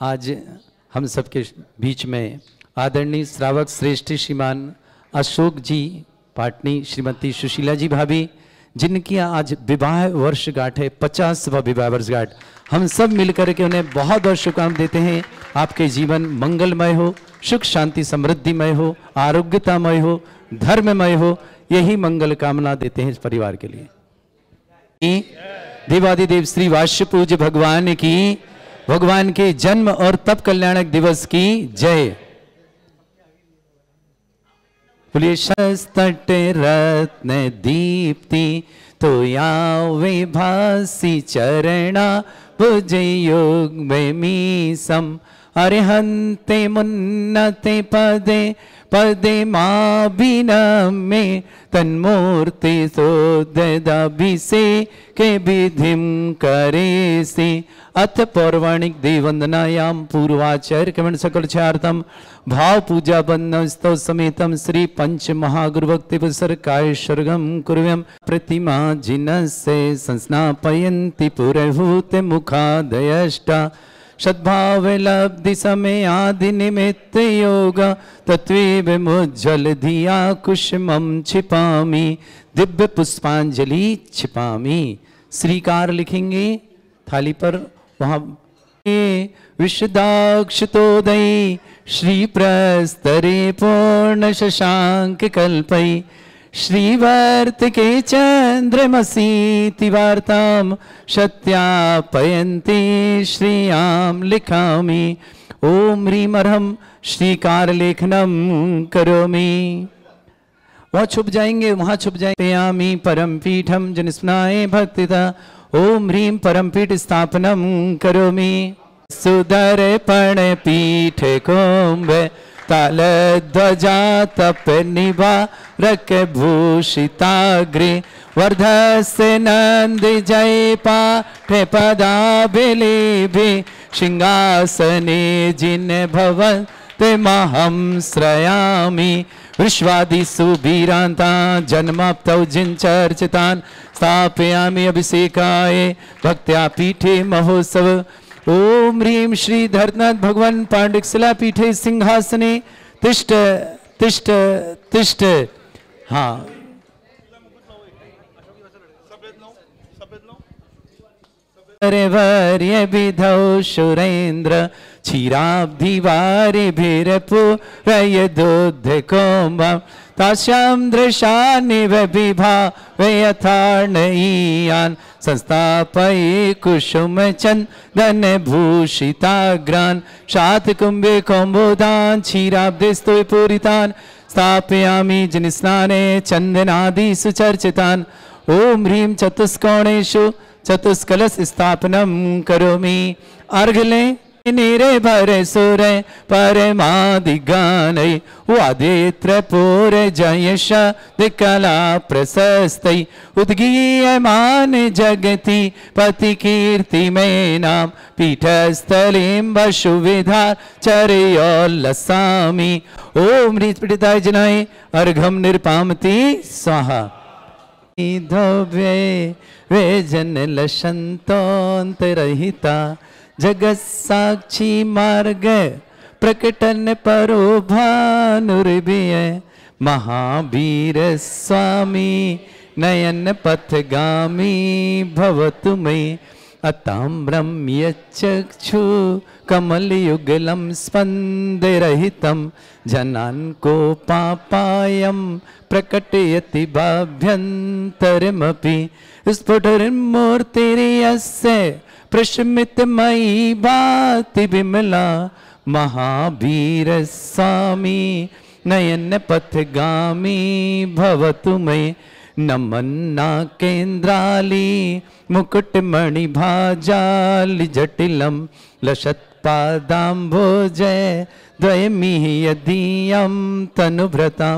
आज हम सबके बीच में आदरणीय श्रावक श्रेष्ठ श्रीमान अशोक जी पाटनी, श्रीमती सुशीला जी भाभी, जिनकी आज विवाह वर्षगांठ है, 50वां विवाह वर्षगांठ। हम सब मिलकर के उन्हें बहुत बहुत शुभकामनाएं देते हैं। आपके जीवन मंगलमय हो, सुख शांति समृद्धिमय हो, आरोग्यतामय हो, धर्ममय हो, यही मंगल कामना देते हैं इस परिवार के लिए। देवादिदेव श्री वाष्य पूज्य भगवान की, भगवान के जन्म और तप कल्याणक दिवस की जय। पुलिसतट रत्न दीप्ति तो यावे भासी चरणा भुज योग में मीसम अरिहंते मुन्नते पदे पदे मां बिनमे तन्मूर्ति सोददाभिषे के विधिम करे से अथ पौराणिक देववंदनायां पूर्वाचार्य कमण सकल चार्तम भाव पूजा बंदन स्तव समेतम श्री पंच महागुरु भक्ति पुरस्कार स्वर्गम कुर्व्यम प्रतिमा जिनसे संस्नापयन्ति पुरहूत मुखादयष्टा सद्भाव लब्धि समय आदि निमित्त योग तत्वे मुज्जल धिया कुसुमं छिपामी दिव्य पुष्पांजलि छिपामी। श्रीकार लिखेंगे थाली पर, वहां विशदाक्षतोदयी श्री प्रस्तरे पूर्ण शशांक कल्पई श्रीवर्त के चंद्रमसीति वार्ताम सत्यापयन्ति श्रियाम लिखामि ओम ह्रीम अर्हम श्रीकार लेखनम करोमि। वहाँ छुप जाएंगे, वहाँ छुप जाएंगे। यामी परम पीठम जनस्मनाय भक्तिता ओम ह्रीम परम पीठ स्थापनम करोमि। सुदर्पण पीठ कुंभ ताल ध्वजा तप निवारक भूषिताग्रे वर्धस्य नंद जय पाठ पदाभिलेभे सिंहासने जिन भवन्त महं श्रयामि विश्वादिषु वीरान्ता जन्माप्तौ जिन चर्चितान् स्थापयामि अभिषेकाय भक्त्या पीठे महोत्सव। ओम ह्रीम श्री धरनाथ भगवान पांडिकशिला पीठे सिंहासने तिष्ठ तिष्ठ तिष्ठ। हाँ, वर्य विधौ सुरेन्द्र क्षीराब्धि वारि भीरपुरय दूध कोम्बम तास्याम दृशानि विभावे यथार्णयीयान् संस्थापये कुसुम चंदन भूषिताग्रान् शातकुंभे कौम्बोधान् क्षीराब्धिस्तु पूरितान् स्थापयामि जिनस्नाने चंदनादिषु चर्चितान्। ओम ह्रीं चतुष्कोणेषु चतुष्कलश स्थापनम करोमि। अर्घ लें निरे भरे सुर परमादिगानै वादित्र पूर जयश दिकला प्रशस्तै उद्गीयमान जगति पति कीर्ति में नाम पीठस्थलीं वसुविधार चर्योल्लसामि। ओम ह्रीं जनाय अर्घम निर्पामति स्वाहा। धव्ये वे जन लशंतोन्तरहिता जगत साक्षी मार्ग प्रकटन परो भानुर्भिय महावीर स्वामी नयन पथगामी भवतु मयि अताम्रम यच्चक्षु कमल युगलम स्पंदरहितम जनान् को पापायम प्रकटयति भाभ्यन्तरमपि स्फुटर्मूर्तिर्यस्य प्रशमितमयी भाति विमला महावीर स्वामी नयन पथगामी भवतु मयि नमन्ना केन्द्राली मुकुटमणि भाजालि जटिलम लसत्पादाम्भोजय द्वयमिह यदीयं तनुभृतां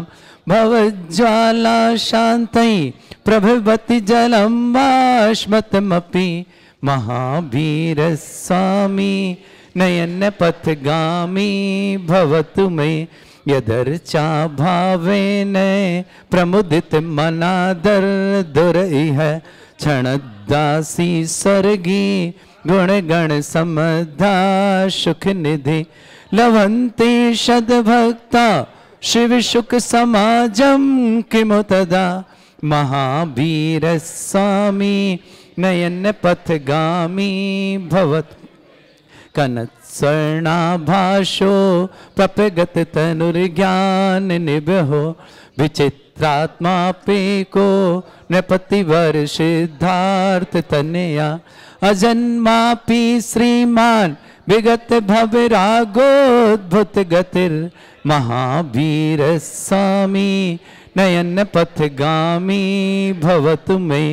भवज्वाला शान्तै प्रभवति जलं वाष्मतमपि महावीर स्वामी नयन पथगामी भवतु मयि यदर्चा भावेन प्रमुदित मनादर दुरइह क्षणदासी स्वर्गी गुण गण समधा सुख निधि लभन्ते सद्भक्ता शिव सुख समाजम किमु तदा महावीर स्वामी नयन पथगामी भवत कनत स्वर्णाभाषो प्रपगत तनुर्ज्ञान निभो विचित्रात्मा पे को नृपतिवर सिद्धार्थ तनया अजन्मापि श्रीमान विगत भवरागोद्भुत गतिर महावीर स्वामी नयन पथगामी भवतु मे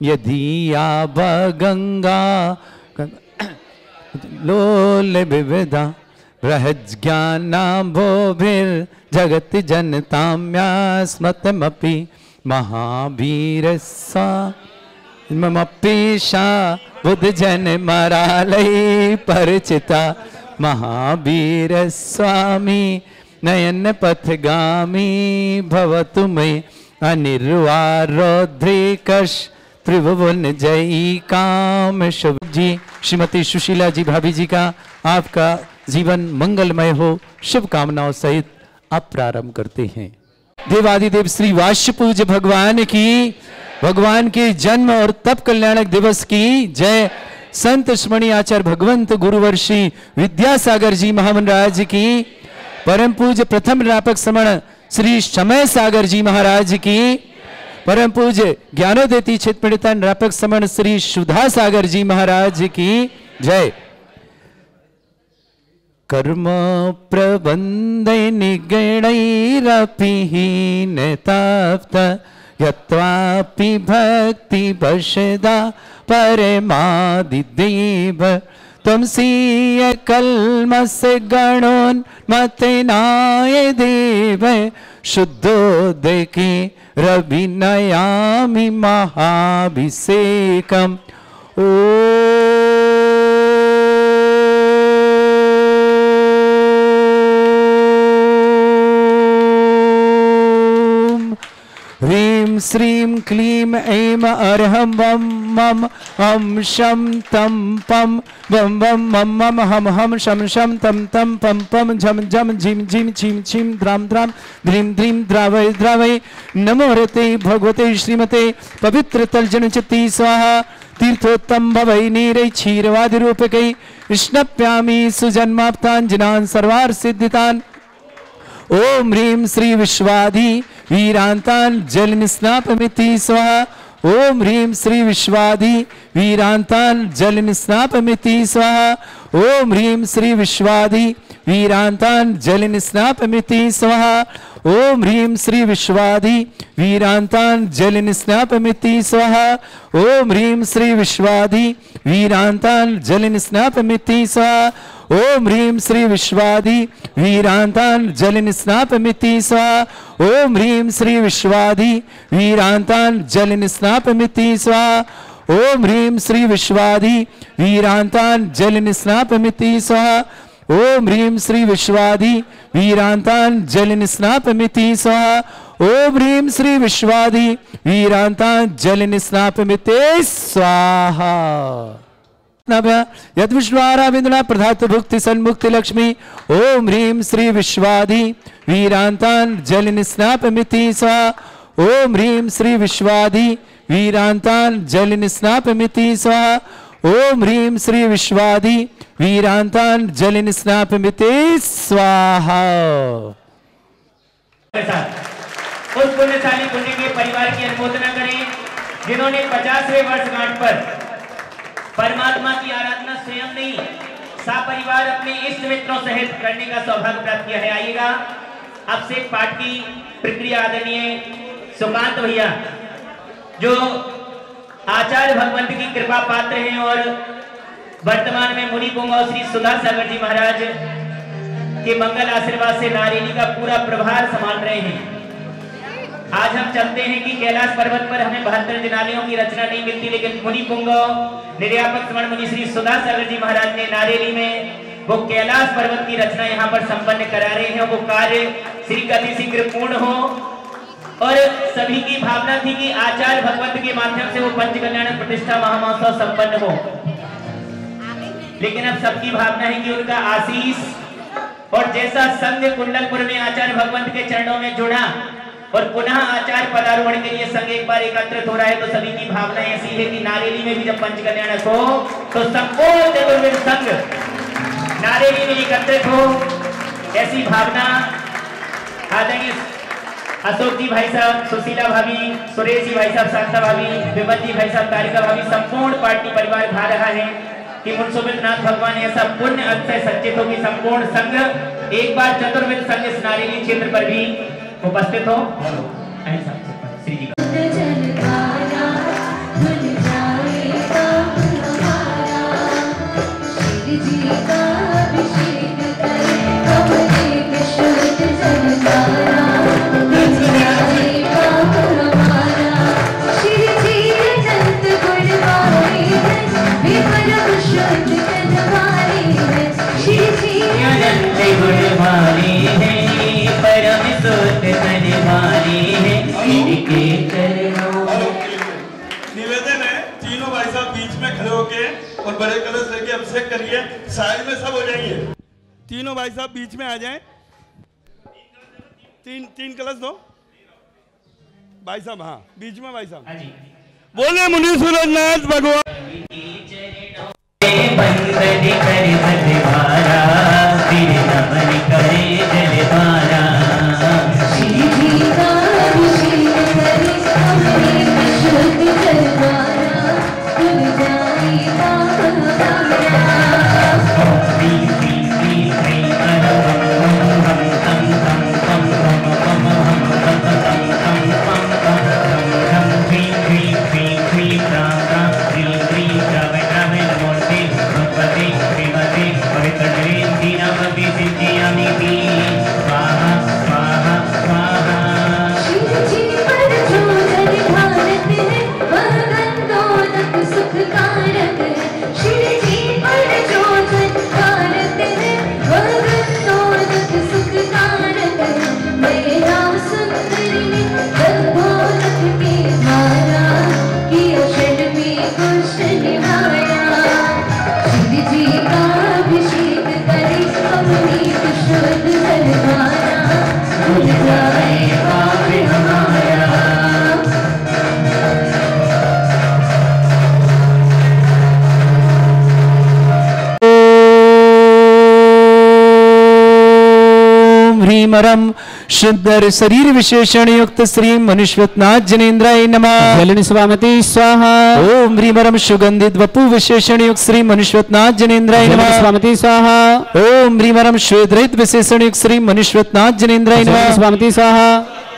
यदि आब गंगा लोल विविधा बृहज्ञानाम्भोभिर् जगत जनताम्या स्मतमपि महावीर ममपीशा बुद्ध जन मरालय परिचिता महावीर स्वामी नयन पथगामी भवतु मे अनिर्वारोद्रिकश त्रिभुवन जयी काम शुभ जी। श्रीमती सुशीला जी भाभी जी का आपका जीवन मंगलमय हो, शुभकामनाओं सहित आप प्रारंभ करते हैं। देवादिदेव श्री वाष्यपूज्य भगवान की, भगवान के जन्म और तप कल्याणक दिवस की जय। संत स्मरणीय आचार्य भगवंत गुरुवर्षी विद्यासागर जी महामंडराज की, परम पूज्य प्रथम निरापक समण श्री समय सागर जी महाराज की, परम पूज्य ज्ञानोदेती चित्पीड़िता निरापक समण श्री सुधा सागर जी महाराज की जय। कर्म प्रबंध निगणैरपि हीनताप्त यत्वापि भक्ति वशदा परमादिदेव त्वमसीय कल्मष गणोन्मतेनाय देव शुद्धोदके रविनयामि महाभिषेकम् ह्रीं श्रीं क्लीं ऐं अर्हं वं मम हम शम तम पम वम वम मम मम हम हम शम शम तम तम पम पम झम झम झिम झिम छिम छिम द्राम द्राम ध्रीम ध्रीम द्रावय द्रावय नमो हरते भगवते श्रीमते पवित्र तलजन चित्ती स्वाहा तीर्थोत्तम भवै नीरै क्षीरवादि रूपकै स्नप्यामि सुजन्माप्ताञ्जनान् सर्वार्थ सिद्धितान्। ओम ह्रीं श्री विश्वाधि वीरांतान जल निस्नापमिति स्वाहा। ओम ह्रीं श्री विश्वाधि वीरांतान जल निस्नापमिति स्वाहा। ओम ह्रीं श्री विश्वाधि वीरांतान जल निस्नापमिति स्वाहा। ओम ह्रीं श्री विश्वाधि वीरांतान जल निस्नापमिति स्वाहा। ओम ह्रीं श्री विश्वाधि वीरांतान जल निस्नापमिति स्वाहा। ओम ह्रीं श्री विश्वाधि वीरांतान जल निस्नापमिति स्वाहा। ओम ह्रीं श्री विश्वाधि वीरांतान जल निस्नापमिति स्वाहा। ओम ह्रीं श्री विश्वाधि वीरांतान जल निस्नापमिति स्वाहा। ओम ह्रीं श्री विश्वाधि वीरांतान जल निस्नापमिति स्वाहा। ओम ह्रीं श्री विश्वाधि वीरांतान जल निस्नापमिति स्वाहा। यद विश्वारा बिंदुना प्रधात भुक्ति सन्मुक्ति लक्ष्मी। ओम ह्रीं श्री विश्वाधि वीरांतान जल निस्नापमिति स्वाहा। ओम ह्रीं श्री विश्वाधि वीरांतान जल निस्नापमिति स्वाहा। ओम ह्रीं श्री विश्वाधि वीरांतान जल निस्नापमिति स्वाहा। उस पुण्यशाली पुण्य के परिवार की अनुमोदना करें जिन्होंने 50वें वर्षगांठ पर परमात्मा की आराधना स्वयं नहीं सपरिवार अपने इष्ट मित्रों सहित करने का सौभाग्य प्राप्त किया है। आइएगा अब से पाठ की प्रक्रिया आदरणीय सुकांत भैया जो आचार्य भगवंत की कृपा पात्र हैं और वर्तमान में मुनि पुंगव श्री सुधा सागर जी महाराज के मंगल आशीर्वाद से नारेली का पूरा प्रभार संभाल रहे हैं। आज हम चलते हैं कि कैलाश पर्वत पर हमें 72 दिनालियों की रचना नहीं मिलती, लेकिन मुनि पुंगव निर्यापक समण मुनि श्री सुधा सागर जी महाराज ने नारेली में वो कैलाश पर्वत की रचना यहाँ पर संपन्न करा रहे हैं। वो कार्य श्री गति शीघ्र पूर्ण हो और सभी की भावना थी कि आचार्य भगवंत के माध्यम से वो पंच कल्याण प्रतिष्ठा महामहोत्सव संपन्न हो। लेकिन अब सबकी भावना है कि उनका आशीष और जैसा संघ कुंडलपुर में आचार्य भगवंत के चरणों में जुड़ा और पुनः आचार्य पदारोहण के लिए संघ एक बार एकत्रित हो रहा है, तो सभी की भावना ऐसी है कि नारेली में भी जब पंच कल्याणक हो तो संपूर्ण चतुर्वेद संघ नारेली में एकत्रित हो, ऐसी भावना आदरणीय अशोक जी भाई साहब, सुशीला भाभी, सुरेश जी भाई साहब, शांता भाभी, विमल जी भाई साहब, तारिका भाभी, संपूर्ण पार्टी परिवार भा रहा है कि मुंसुबिंदनाथ भगवान ऐसा पुण्य अक्षय संचित हो कि संपूर्ण संघ एक बार चतुर्वेद संघ इस नारेली क्षेत्र पर भी उपस्थित हो। श्री जी निवेदन है तीनों भाई साहब बीच में खड़े होके और बड़े कलश लेके अभिषेक करिए, साइड में सब हो जाएंगे। तीनों भाई साहब बीच में आ जाएं। तीन कलश दो भाई साहब। हाँ बीच में भाई साहब बोले मुनीश्वरनाथ भगवान। ह्रीमरम शुद्ध शरीर विशेषण युक्त श्री मनुष्वतनाथ जनेन्द्राय नमः। जलन स्वामति स्वाहा। ओम ह्रीमरम सुगंधित वपु विशेषण युक्त श्री मनुष्वतनाथ जनेन्द्राय नमः। स्वामति स्वाहा। ओम ह्रीमरम श्वेत विशेषण युक्त श्री मनुष्वतनाथ जनेन्द्राय नमः। स्वामति स्वाहा।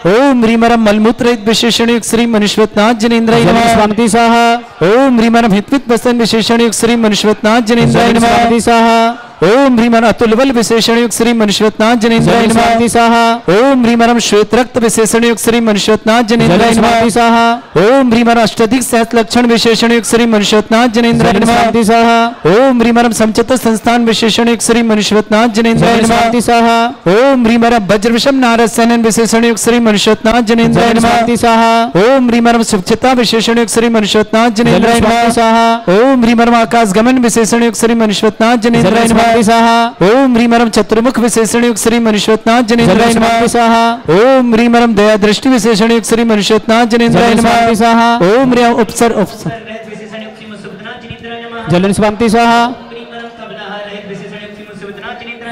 ओम ह्रीमरम मलमूत्र विशेषण युक्त श्री मनुष्वतनाथ जनेन्द्राय नमः। स्वामति स्वाहा। ओम ह्रीमरम हित्वित वसन विशेषण युक्त श्री मनुष्वतनाथ जनेन्द्राय नमः। स्वामति स्वाहा। ओम ह्रीमरम अतुलबल विशेषण युक्त श्री मनुष्वतनाथ जनेन्द्राय नमः। स्वामति स्वाहा। ओम ह्रीमरम श्वेत रक्त विशेषण युक्त श्री मनुष्वतनाथ जनेन्द्राय नमः। स्वामति स्वाहा। ओम ह्रीमरम अष्टाधिक सहस्र लक्षण विशेषण युक्त श्री मनुष्वतनाथ जनेन्द्राय नमः। स्वामति स्वाहा। ओम ह्रीमरम समचित संस्थान विशेषण युक्त श्री मनुष्वतनाथ जनेन्द्राय नमः। स्वामति स्वाहा। ओम ह्रीमरम वज्र विषम नारद सेनन विशेषण युक्त श्री मनुष्वतनाथ जनेन्द्राय नमः। स्वामति स्वाहा। ओम ह्रीमरम सुचिता विशेषण युक्त श्री मनुष्वतनाथ जनेन्द्राय स्वामति स्वाहा। नमः। ओम ह्रीमरम आकाश गमन विशेषण युक्त श्री मनुष्वतनाथ जनेन्द्राय स्वामति नमः। स्वाहा। ओम ह्रीमरम चतुर्मुख विशेषण युक्त श्री मनुष्वतनाथ जनेन्द्राय स्वामति नमः। स्वाहा। ओम ह्रीमरम दया दृष्टि विशेषण युक्त श्री मनुष्वतनाथ जनेन्द्राय स्वामति नमः। स्वाहा। ओम ह्रीम उपसर जलन स्वामति स्वाहा।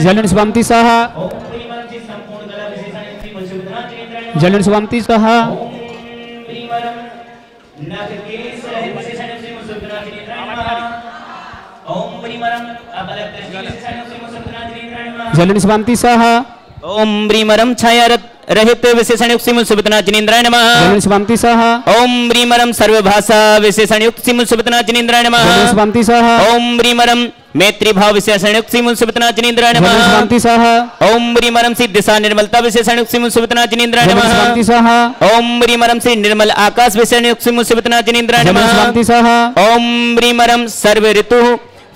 जलन स्वामति स्वाहा। जलन स्वामति स्वाहा। जलन स्वामति स्वाहा। ओम ब्रीमरम छाया रहित विशेषण युक्त श्री सुबतनाथ जनेन्द्राय नमः। जलन स्वामति स्वाहा। ओम ब्रीमरम सर्वभाषा विशेषण युक्त श्री सुबतनाथ जनेन्द्राय नमः। जलन स्वामति स्वाहा। ओम ब्रीमरम मैत्री भाव विशेषण युक्त श्री सुबतनाथ जनेन्द्राय जलन नमः। स्वामति स्वाहा। ओम ब्रीमरम श्री दिशा निर्मलता विशेषण युक्त श्री सुबतनाथ जनेन्द्राय जलन नमः। स्वामति स्वाहा। ओम ब्रीमरम श्री निर्मल आकाश विशेषण युक्त श्री सुबतनाथ जनेन्द्राय जलन नमः। स्वामति स्वाहा। ओम ब्रीमरम सर्व ऋतु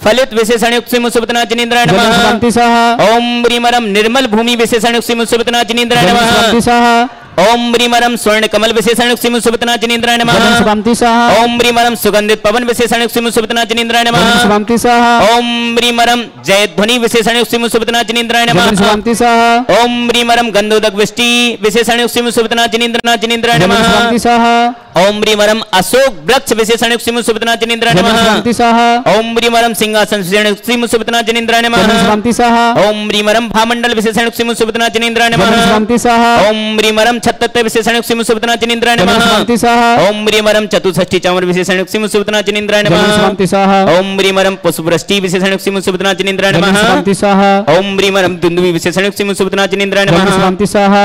फलित विशेषण युक्त श्री सुबतनाथ जनेन्द्राय जलन नमः। स्वामति स्वाहा। ओम ब्रीमरम निर्मल भूमि विशेषण युक्त श्री सुबतनाथ जनेन्द्राय जलन नमः। स्वामति स्वाहा। ओम ब्रीमरम स्वर्ण कमल विशेषण सिम सुपतना जनेन्द्राय नमः। शुभमति सह ओम ब्रीमरम सुगंधित पवन विशेषण सिम सुपतना जनेन्द्राय नमः। शुभमति सह ओम ब्रीमरम जय ध्वनि विशेषण सिम सुपतना जनेन्द्राय नमः। शुभमति सह ओम ब्रीमरम गंधोदक वृष्टि विशेषण सिम सुपतना जनेन्द्राय नमः। शुभमति सह ओम ब्रीमरम अशोक वृक्ष विशेषण सिम सुपतना जनेन्द्राय नमः। शुभमति सह ओम ब्रीमरम सिंहासन विशेषण सिम सुपतना जनेन्द्राय नमः। शुभमति सह ओम ब्रीमरम भामंडल विशेषण सिम सुपतना जनेन्द्राय नमः। शुभमति सह ओम ब्रीमरम छत्तत्व विशेषण सिम सुपतना जनेन्द्राय नमः। शुभमति सह ओम ब्रीमरम चतुष्षष्टि चामर विशेषण सिम सुपतना जनेन्द्राय नमः। शुभमति सह ओम ब्रीमरम पुष्पवृष्टि विशेषण सिम सुपतना जनेन्द्राय नमः। शुभमति सह ओम ब्रीमरम दुंदुभि विशेषण सिम सुपतना जनेन्द्राय नमः। शुभमति सह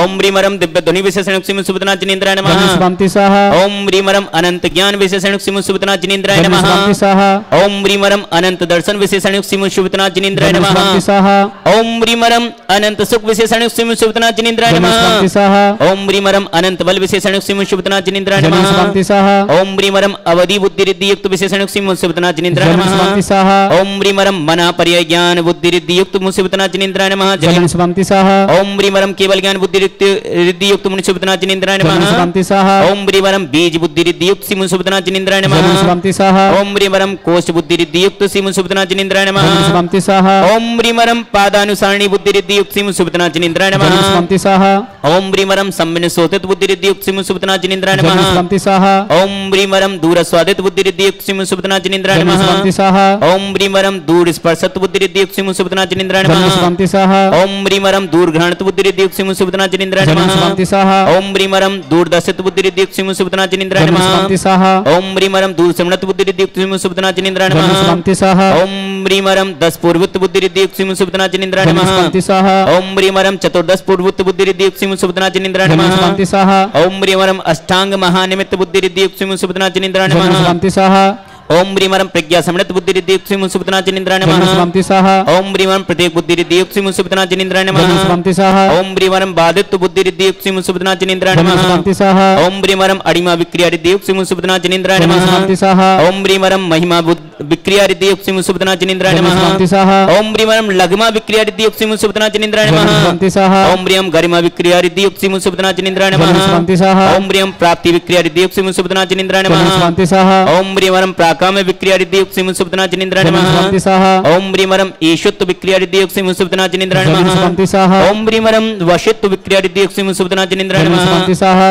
ओम ब्रीमरम दिव्य ध्वनि विशेषण सिम सुपतना जनेन्द्राय नमः। शुभमति सह ओम ब्रीमरम अनंत ज्ञान विशेषण सिम सुपतना जनेन्द्राय नमः। शुभमति सह ओम ब्रीमरम अनंत दर्शन विशेषण सिम सुपतना जनेन्द्राय नमः। शुभमति सह ओम ब्रीमरम अनंत सुख विशेषण सिम सुपतना जनेन्द्राय नमः। शुभमति सह ओम ब्रीमरम अनंत बल विशेषण सिम सुपतना जनेन्द्राय नमः। शुभमति सह ओम ब्रीमरम अवधि बुद्धि रिद्धि युक्त विशेषण सिम सुपतना जनेन्द्राय नमः। शुभमति सह ओम ब्रीमरम मना पर्याय ज्ञान बुद्धि रिद्धि युक्त मुसीबतना जनेन्द्राय नमः। शुभमति सह ओम ब्रीमरम केवल ज्ञान बुद्धि रिद्धि युक्त मुसीबतना जनेन्द्राय नमः। शुभमति सह ओम ब्रीमरम बीज बुद्धि रिद्धि युक्त सिम सुपतना जनेन्द्राय नमः। शुभमति सह ओम ब्रीमरम कोष्ठ बुद्धि रिद्धि युक्त सिम सुपतना जनेन्द्राय नमः। शुभमति सह ओम ब्रीमरम पादानुसारणी बुद्धि रिद्धि युक्त सिम सुपतना जनेन्द्राय नमः। शुभमति सह ओम ब्रीमरम सम्मिन सोतित बुद्धि रिद्धि युक्त सिम सुपतना जनेन्द्राय नमः। शुभमति सह ओम ब्रीमरम दूर स्वादित बुद्धि रिद्धि युक्त सिम सुपतना जनेन्द्राय नमः। शुभमति सह ओम ब्रीमरम दूर स्पर्शत बुद्धि रिद्धि युक्त सिम सुपतना जनेन्द्राय नमः। शुभमति सह ओम ब्रीमरम दूर घ्राणत बुद्धि रिद्धि युक्त सिम सुपतना जनेन्द्राय नमः। शुभमति सह ओम ब्रीमरम दूर दर्शित बुद्धि रिद्धि युक्त सिम सुपतना जनेन्द्राय नमः। शुभमति सह ओम ब्रीमरम दूर समणत बुद्धि रिद्धि युक्त सिम सुपतना जनेन्द्राय नमः। शुभमति सह ओम ब्रीमरम 10 पूर्वत बुद्धि रिद्धि युक्त सिम सुपतना जनेन्द्राय नमः। शुभमति सह ओम ब्रीमरम चतुर्दश पूर्वत बुद्धि रिद्धि युक्त सिम सुपतना जनेन्द्राय नमः। शुभमति सह ओम ब्रीमरम अष्टांग महानिमित्त बुद्धि रिद्धि युक्त सिम सुपतना जनेन्द्राय नमः। शुभमति सह ओम ब्रीमरम प्रज्ञा समृत बुद्धि रिद्धि युक्त सिम सुपतना जनेन्द्राय नमः। शुभमति सह ओम ब्रीमरम प्रत्येक बुद्धि रिद्धि युक्त सिम सुपतना जनेन्द्राय नमः। शुभमति सह ओम ब्रीमरम बाधित्व बुद्धि रिद्धि युक्त सिम सुपतना जनेन्द्राय नमः। शुभमति सह ओम ब्रीमरम अडिमा विक्रिया रिद्धि युक्त सिम सुपतना जनेन्द्राय नमः। शुभमति सह ओम ब्रीमरम महिमा विक्रिया रिद्धि युक्त सिम सुपतना जनेन्द्राय नमः। शुभमति सह ओम ब्रीमरम लघमा विक्रिया रिद्धि युक्त सिम सुपतना जनेन्द्राय नमः। शुभमति सह ओम ब्रीम गरिमा विक्रिया रिद्धि युक्त सिम सुपतना जनेन्द्राय नमः। शुभमति सह ओम ब्रीम प्राप्ति विक्रिया रिद्धि युक्त सिम सुपतना जनेन्द्राय नमः। शुभमति सह ओम ब्रीमरम प्राकाम विक्रिया रिद्धि युक्त सिम सुपतना जनेन्द्राय नमः। शुभमति सह ओम ब्रीमरम ईशुत्व विक्रिया रिद्धि युक्त सिम सुपतना जनेन्द्राय नमः। शुभमति सह ओम ब्रीमरम वशित्व विक्रिया रिद्धि युक्त सिम सुपतना जनेन्द्राय नमः। शुभमति सह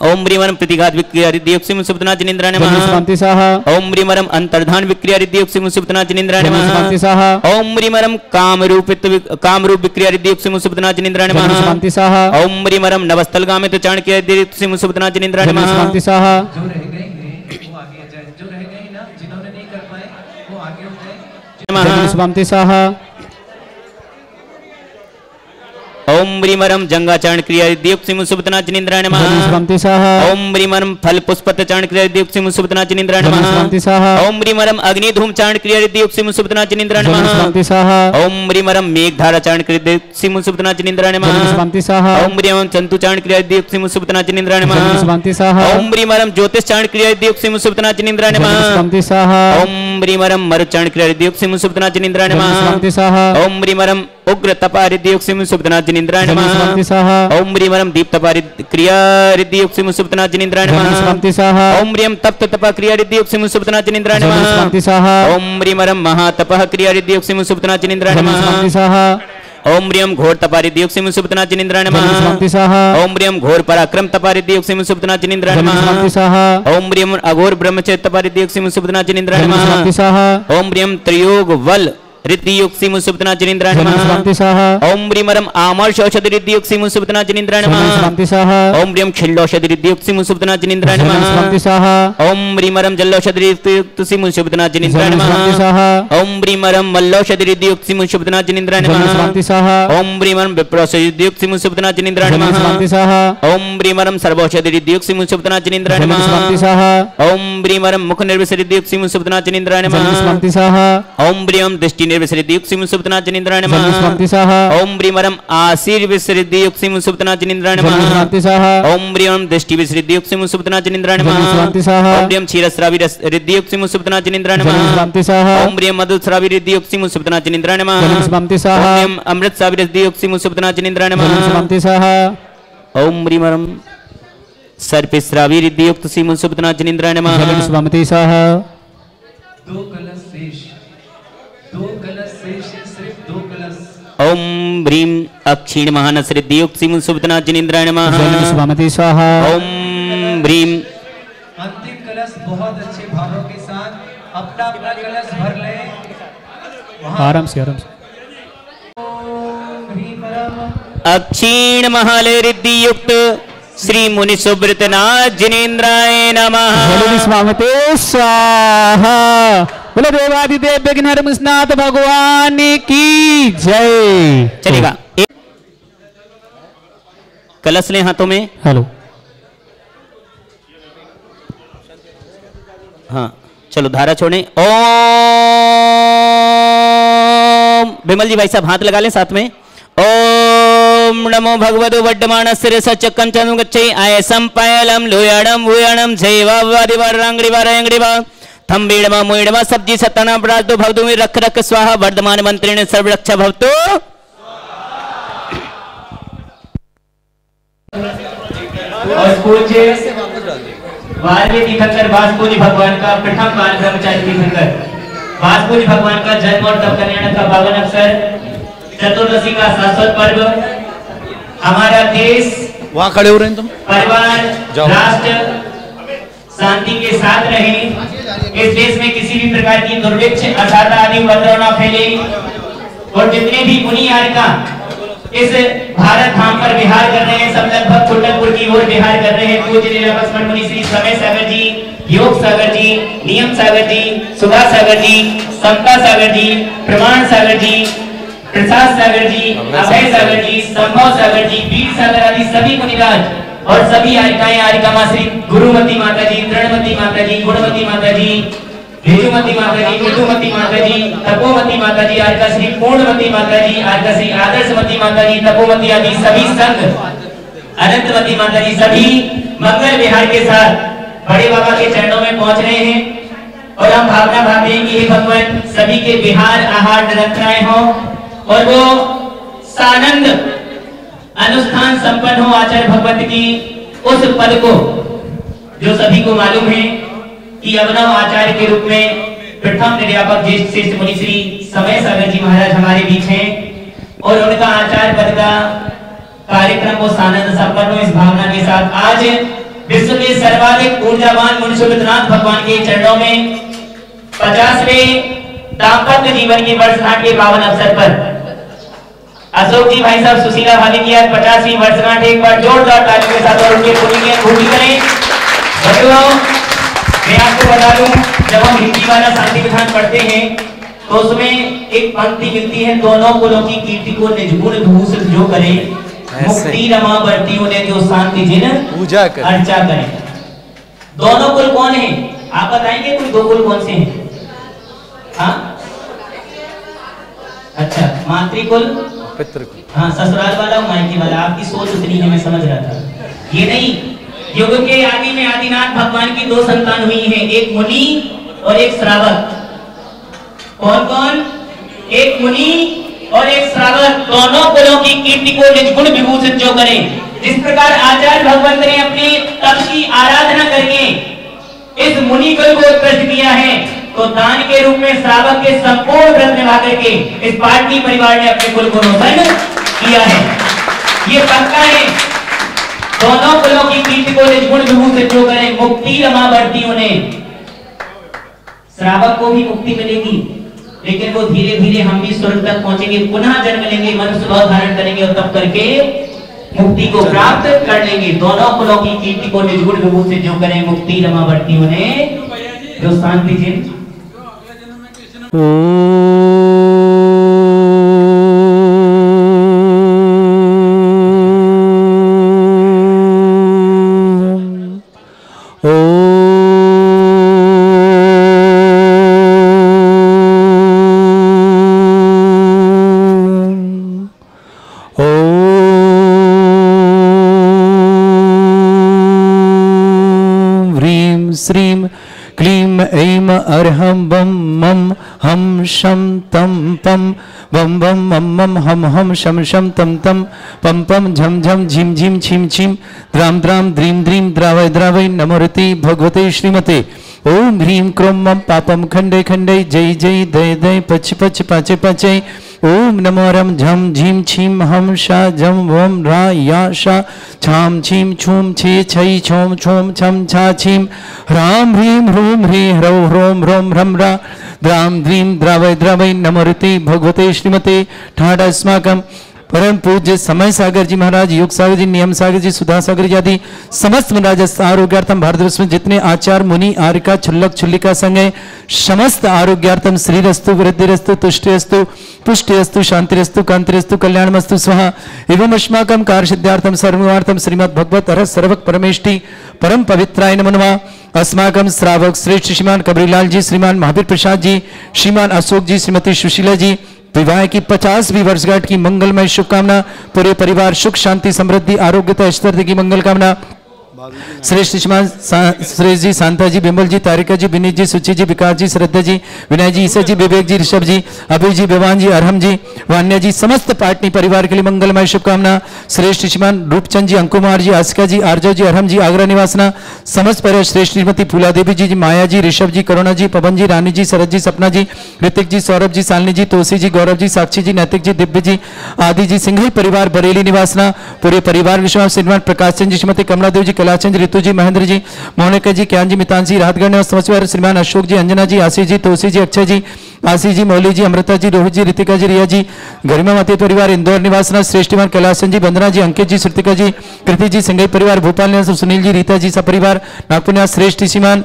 ओम ब्रीमरम प्रतिघात विक्रिया रिद्धि युक्त सिम सुपतना जनेन्द्राय नमः। शुभमति सह ओम ब्रीमरम अंतर्धान विक्रिया रिद्धि युक्त सिम सुपतना जनेन्द्राय नमः। शुभमति सह ओम ब्रीमरम काम रूप विक्रिया रिद्धि युक्त सिम सुपतना जनेन्द्राय नमः। शुभमति सह ओम ब्रीमरम नवस्थलगामित चाणक्य रिद्धि युक्त सिम सुपतना जनेन्द्राय नमः। शुभमति सह शुभमति सह ओम ब्रीमरम जंगाचरण क्रिया रिद्धि युक्त सिम सुपतना जनेन्द्राय नमः। शुभमति सह ओम ब्रीमरम फल पुष्पत चारण क्रिया रिद्धि युक्त सिम सुपतना जनेन्द्राय नमः। शुभमति सह ओम ब्रीमरम अग्नि धूम चारण क्रिया रिद्धि युक्त सिम सुपतना जनेन्द्राय नमः। शुभमति सह ओम ब्रीमरम मेघ धारा चारण क्रिया रिद्धि युक्त सिम सुपतना जनेन्द्राय नमः। शुभमति सह ओम ब्रीमरम चंतु चारण क्रिया रिद्धि युक्त सिम सुपतना जनेन्द्राय नमः। शुभमति सह ओम ब्रीमरम ज्योतिष चारण क्रिया रिद्धि युक्त सिम सुपतना जनेन्द्राय नमः। शुभमति सह ओम ब्रीमरम मरुत चारण क्रिया रिद्धि युक्त सिम सुपतना जनेन्द्राय नमः। शुभमति सह ओम ब्रीमरम उग्र तपा रिद्धि युक्त सिम सुपतना जनेन्द्राय नमः। शुभमति सह ओम ब्रीमरम दीप तपा क्रिया रिद्धि युक्त सिम सुपतना जनेन्द्राय नमः। शुभमति सह ओम ब्रीम तप्त तपा क्रिया रिद्धि युक्त सिम सुपतना जनेन्द्राय नमः। शुभमति सह ओम ब्रीमरम महातपः क्रिया रिद्धि युक्त सिम सुपतना जनेन्द्राय नमः। शुभमति सह ओम ब्रीम घोर तपा रिद्धि युक्त सिम सुपतना जनेन्द्राय नमः। शुभमति सह ओम ब्रीम घोर पराक्रम तपा रिद्धि युक्त सिम सुपतना जनेन्द्राय नमः। शुभमति सह ओम ब्रीम अघोर ब्रह्मचर्य तपा रिद्धि युक्त सिम सुपतना जनेन्द्राय नमः। शुभमति सह ओम ब्रीम त्रियोग वल रिद्धि युक्त सिम सुपतना जनेन्द्राय नमः। शुभमति सह ओम ब्रीमरम आमर्ष औषधि रिद्धि युक्त सिम सुपतना जनेन्द्राय नमः। शुभमति सह ओम ब्रीम छिल्लौषधि रिद्धि युक्त सिम सुपतना जनेन्द्राय नमः। शुभमति सह ओम ब्रीमरम जल्लौषधि रिद्धि युक्त सिम सुपतना जनेन्द्राय शुभमति नमः। सह ओम ब्रीमरम मल्लौषधि रिद्धि युक्त सिम सुपतना जनेन्द्राय नमः। शुभमति सह ओम ब्रीमरम विप्रौषधि रिद्धि युक्त सिम सुपतना जनेन्द्राय नमः। शुभमति सह ओम ब्रीमरम सर्वौषधि रिद्धि युक्त सिम सुपतना जनेन्द्राय नमः। शुभमति सह ओम ब्रीमरम मुख निर्विष रिद्धि युक्त सिम सुपतना जनेन्द्राय नमः। शुभमति सह ओम ब्रीमरम दृष्टि निर्विष रिद्धि युक्त सिम सुपतना जनेन्द्राय नमः। शुभमति सह ओम ब्रीमरम आशीर विसरिद्धि युक्त सिम सुपतना जनेन्द्राय नमः। शुभमति सह ओम ब्रीमरम दृष्टि विसरिद्धि युक्त सिम सुपतना जनेन्द्राय नमः। शुभमति सह ओम ब्रीम क्षीरस्रावी रिद्धि युक्त सिम सुपतना जनेन्द्राय नमः। शुभमति सह ओम ब्रीम मधुस्रावी रिद्धि युक्त सिम सुपतना जनेन्द्राय नमः। शुभमति सह ओम ब्रीम अमृत सावी रिद्धि युक्त सिम सुपतना जनेन्द्राय नमः। शुभमति सह ओम ह्रीमरम सर्पिस्रावी रिद्धियुक्त सीमुन सुपतना जनिंद्राय नमः। जलम स्वामति स्वाहा। दो कलश शेष, दो कलश शेष, सिर्फ दो कलश। ओम ह्रीम अक्षीण महानस रिद्धियुक्त सीमुन सुपतना जनिंद्राय नमः। जलम स्वामति स्वाहा। ओम ह्रीम अंतिम कलश बहुत अच्छे भावों के साथ अपना अपना कलश भर ले। आराम से आराम से। अक्षीण महालय रिद्धि युक्त श्री मुनि सुब्रतनाथ जिनेन्द्राय नमः। जलम स्वामति स्वाहा। बोले देवादिदेव विघ्नहर मुसनाथ भगवान की जय। चलेगा, कलश ले हाथों में। हेलो। हाँ चलो, धारा छोड़ें। ओम विमल जी भाई साहब हाथ लगा लें साथ में। ओम नमो भगवतो वड्डमाण शिरस चक्कं चंदं गच्छै आयसं पायलम लोयाणं भूयाणं जैवादिवारंगड़िवारंगड़िवा थंबेड़मा मोइड़मा सब्जी सत्ताना प्राजदो भवतु में रख रख स्वाहा वर्धमान मंत्रेण सर्वरक्षा भवतु। और पूज्य वाल्मीकि तीर्थंकर वासुदेव भगवान का प्रथम बाल ब्रह्मचारी तीर्थंकर वासुदेव भगवान का जन्म और तप कल्याण का पावन अवसर, चतुर्दशी का शाश्वत पर्व, हमारा देश वहां खड़े हो रहे हैं तुम, परिवार, राष्ट्र शांति के साथ रहे। इस देश में किसी भी प्रकार की दुर्भिक्ष, असाधा आदि उपद्रव न फैले और जितने भी मुनि आर्का इस भारत धाम पर विहार कर रहे हैं, सब लगभग कुंडलपुर की ओर विहार कर रहे हैं। पूज्य लीलावती मुनि श्री समय सागर जी, योग सागर जी, नियम सागर जी, सुधा सागर जी, समता सागर जी, प्रमाण सागर जी, प्रसाद सागर जी, अभय सागर जी, संभव सागर जी, वीर सागर आदि सभी मुनिराज और सभी आरिकाएं, आरिका मां श्री गुरुमती माता जी, तृणमती माता जी, गुणमती माता जी, ऋजुमती माता जी, मृदुमती माता जी, तपोमती माता जी, आरिका श्री पूर्णमती माता जी, आरिका श्री आदर्शमती माता जी, तपोमती आदि सभी संघ, अनंतमती माता जी, सभी मंगल विहार के साथ बड़े बाबा के चरणों में पहुंच रहे हैं। और हम भावना भावते हैं कि हे भगवान सभी के विहार आहार निरंतराय हो और वो सानंद अनुष्ठान संपन्न हो आचार्य भगवत की उस पद को जो सभी को मालूम है कि अभिनव आचार्य के रूप में प्रथम निर्यापक ज्येष्ठ श्रेष्ठ मुनि श्री समय सागर जी महाराज हमारे बीच हैं और उनका आचार्य पद का कार्यक्रम वो सानंद संपन्न हो। इस भावना के साथ आज विश्व के सर्वाधिक ऊर्जावान मुनि सुब्रतनाथ भगवान के चरणों में 50वें दाम्पत्य जीवन की वर्षगांठ के पावन अवसर पर अशोक जी भाई साहब, सुशीला भाभी की आज 50वीं वर्षगांठ, एक बार जोरदार तालियों के साथ और उनके पुण्य की अनुभूति करें। बंधुओं, मैं आपको बता दूं, जब हम हिंदी वाला शांति विधान पढ़ते हैं तो उसमें एक पंक्ति मिलती है, दोनों कुलों की कीर्ति को निजगुण भूषित जो करे, मुक्ति रमावर्ती उन्हें जो शांति जिन पूजा करें, अर्चा करें। दोनों कुल कौन है? आप बताएंगे कोई दो कुल कौन से हैं? हाँ अच्छा, मातृकुल, पितृकुल, हाँ ससुराल वाला और मायके वाला। आपकी सोच उतनी है, मैं समझ रहा था। ये नहीं, युग के आदि में आदिनाथ भगवान की दो संतान हुई हैं, एक मुनि और एक श्रावक। कौन कौन? एक मुनि और एक श्रावक। दोनों कुलों की कीर्ति को निजगुण विभूषित जो करें। जिस प्रकार आचार्य भगवंत ने अपने तप की आराधना करके इस मुनि कुल को उत्कृष्ट किया है, तो दान के रूप में श्रावक के संपूर्ण व्रत निभा करके इस पाटनी परिवार ने अपने कुल को रोशन किया है। ये पक्का है। दोनों कुलों की कीर्ति को निजगुण विभूषित जो करें, मुक्ति रमावर्ती उन्हें। श्रावक को भी मुक्ति मिलेगी, लेकिन वो धीरे धीरे हम भी स्वर्ग तक पहुंचेंगे, पुनः जन्म लेंगे, मनुष्य भाव धारण करेंगे और तब करके मुक्ति को प्राप्त कर लेंगे। दोनों कुलों की कीर्ति को निजगुण विभूषित जो करें, मुक्ति रमावर्ती उन्हें जो शांति जिन। श्रीम क्लीम ऐम अर्हं बम मम हम शम तम पम वम वम मम मम हम हम शम शम तम तम पम पम झम झम झिम झिम छिम छिम द्राम द्राम द्रीम द्रीम द्रावय द्रावय नमोरति भगवते श्रीमते ओम ह्रीं क्रोम मम पापम खंडे खंडे जय जय दय दय पच पच पाचे पाचे ओम नमो रम झम झीम छीम हम शा झम वम रा या शा छाम छीम छूम छे छई छोम छोम छम छा छीम ह्राम ह्रीं ह्रूम ह्री ह्रौ ह्रोम ह्रोम ह्रम रा द्राम द्रीम द्रावय द्रावय नमोरति भगवते श्रीमते ठाड अस्माकम परम पूज्य समय सागर जी महाराज, योग सागर जी, नियम सागर जी, सुधा सागर जी आदि समस्त महाराज आरोग्यार्थम भारतवर्ष में जितने आचार मुनि आर्यका छुल्लक छुल्लिका संघ है समस्त आरोग्यार्थम श्रीरस्तु वृद्धिरस्तु तुष्टिरस्तु पुष्टिरस्तु शांतिरस्तु कांतिरस्तु कल्याणमस्तु स्वाहा एवं अस्माकं कार्य सिद्धार्थम सर्वार्थम श्रीमद् भगवत अरह सर्वक परमेष्टि परम पवित्राय नमो नमः। अस्माकं श्रावक श्रेष्ठ श्रीमान कबरीलाल जी, श्रीमान महावीर प्रसाद जी, श्रीमान अशोक जी, श्रीमती सुशीला जी विवाह की 50वीं वर्षगांठ की मंगलमय शुभकामना, पूरे परिवार सुख शांति समृद्धि आरोग्यता ऐश्वर्य की मंगल कामना। श्रेष्ठ श्रीमान श्रेष्ठ जी, शांता जी, बिमल जी, तारिका जी, विनीत जी, सुचि जी, विकास जी, श्रद्धा जी, विनय जी, ईसा जी, विवेक जी, ऋषभ जी, अभय जी, विवान जी, अरहम जी, वान्या जी, समस्त पाटनी परिवार के लिए मंगलमय शुभकामना। श्रेष्ठ श्रीमान रूपचंद जी, अंकुमार जी, आस्का जी, आर्जव जी, अरहम जी, आगरा निवासना समस्त परिवार। श्रेष्ठ श्रीमती फूला देवी जी, माया जी, ऋषभ जी, करुणा जी, पवन जी, रानी जी, शरद जी, सपना जी, ऋतिक जी, सौरभ जी, शालिनी जी, तुलसी जी, गौरव जी, साक्षी जी, नैतिक जी, दिव्य जी, आदि जी, सिंघल परिवार बरेली निवासना पूरे परिवार के श्रीमान प्रकाश चंद जी, श्रीमती कमला देव जी, कैलाश चंद, ऋतु जी, महेंद्र जी, मोनिका जी, ज्ञान जी, मितान जी, राहतगढ़ ने समस्त श्रीमान अशोक जी, अंजना जी, आशीष जी, तुलसी जी, अक्षय जी, आशीष जी, मौली जी, अमृता जी, रोहित जी, ऋतिका जी, रिया जी, गरिमा मती परिवार इंदौर निवासना श्रेष्ठमान कैलाश चंद जी, वंदना जी, अंकित जी, श्रुतिका जी, कृति जी, सिंघई परिवार भोपाल निवास सुनील जी, रीता जी सपरिवार नागपुर निवास। श्रेष्ठ श्रीमान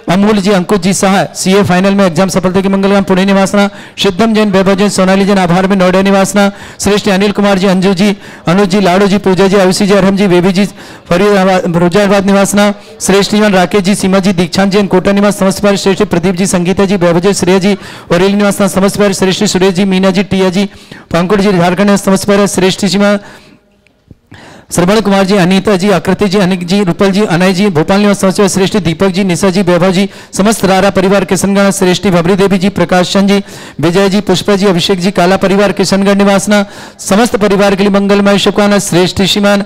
अमूल जी, अंकुश जी, सहा सीए फाइनल में एग्जाम सफलता की मंगलकाम पुणे निवासना। सिद्धम जैन, वैभव जैन, सोनाली जैन आभार में नोएडा निवासना। श्रेष्ठ अनिल कुमार जी, अंजू जी, अनुज जी, लाडू जी, पूजा जी, आयुषी जी, अरहम जी, बेबी जी फरीदाबाद निवासना। श्रेष्ठ राकेश जी, सीमा जी, दीक्षांत जैन कोटा निवास समस्त पर। श्रेष्ठ प्रदीप जी, संगीता जी, वैभव जी, श्रेय जी औरेली निवासना समस्त पर। श्रेष्ठ सुरेश जी, मीना जी, टिया जी, पंकुड़ जी, झारखंड समस्त पर। श्रेष्ठ सीमा श्रवण कुमार जी, अनीता जी, आकृति जी, अनिक जी, रूपल जी, अनय जी, भोपाल निवास समस्त। श्रेष्ठ दीपक जी, निशा जी, वैभव जी, समस्त रारा परिवार किशनगढ़। श्रेष्ठ भवरी देवी जी, प्रकाश चंद जी, विजय जी, पुष्पा जी, अभिषेक जी, काला परिवार किशनगढ़ निवासना समस्त परिवार के लिए मंगलमय शुभकामना। श्रेष्ठ श्रीमान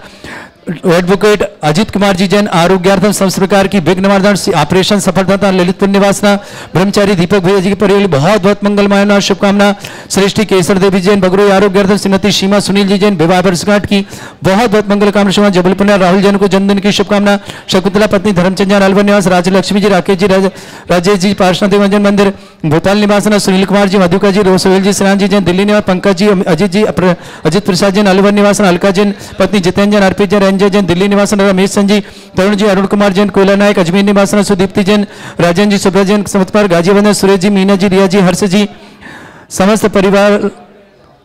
एडवोकेट अजित कुमार जी जैन आरोग्यार्थम समस्त प्रकार की विघ्न निवारण ऑपरेशन सफलता ललितपुर निवासना। ब्रह्मचारी दीपक भैया जी के परिवार बहुत बहुत मंगलमय शुभकामना। श्रेष्ठी केसर देवी जैन बगरू आरोग्यार्थम श्रीमती सीमा सुनील जी जैन विवाह वर्षगांठ की बहुत बहुत मंगल कामना। जबलपुर राहुल जैन को जन्मदिन की शुभकामना। शकुंतला पत्नी धर्मचंद जैन अलवर निवास। राजलक्ष्मी जी, राकेश जी, राजेश जी, पार्श्वनाथ देवांजन मंदिर भोपाल निवासना। सुनील कुमार जी, मधुका जी, सोहेल जी, श्रेयान जी जैन दिल्ली निवास। पंकज जी, अजित जी, अजित प्रसाद जैन अलवर निवासन। अलका जैन पत्नी जितेंद्र जैन, अर्पित जैन, रंजय जैन दिल्ली निवासन। रमेश संजी, तरुण जी, अरुण कुमार जैन कोयला नायक अजमेर निवासन। सुदीप्ति जैन, राजन जी, सुब्रत जैन समतपार गाजीबंदर। सुरेश जी, मीना जी, रिया जी, हर्ष जी, समस्त परिवार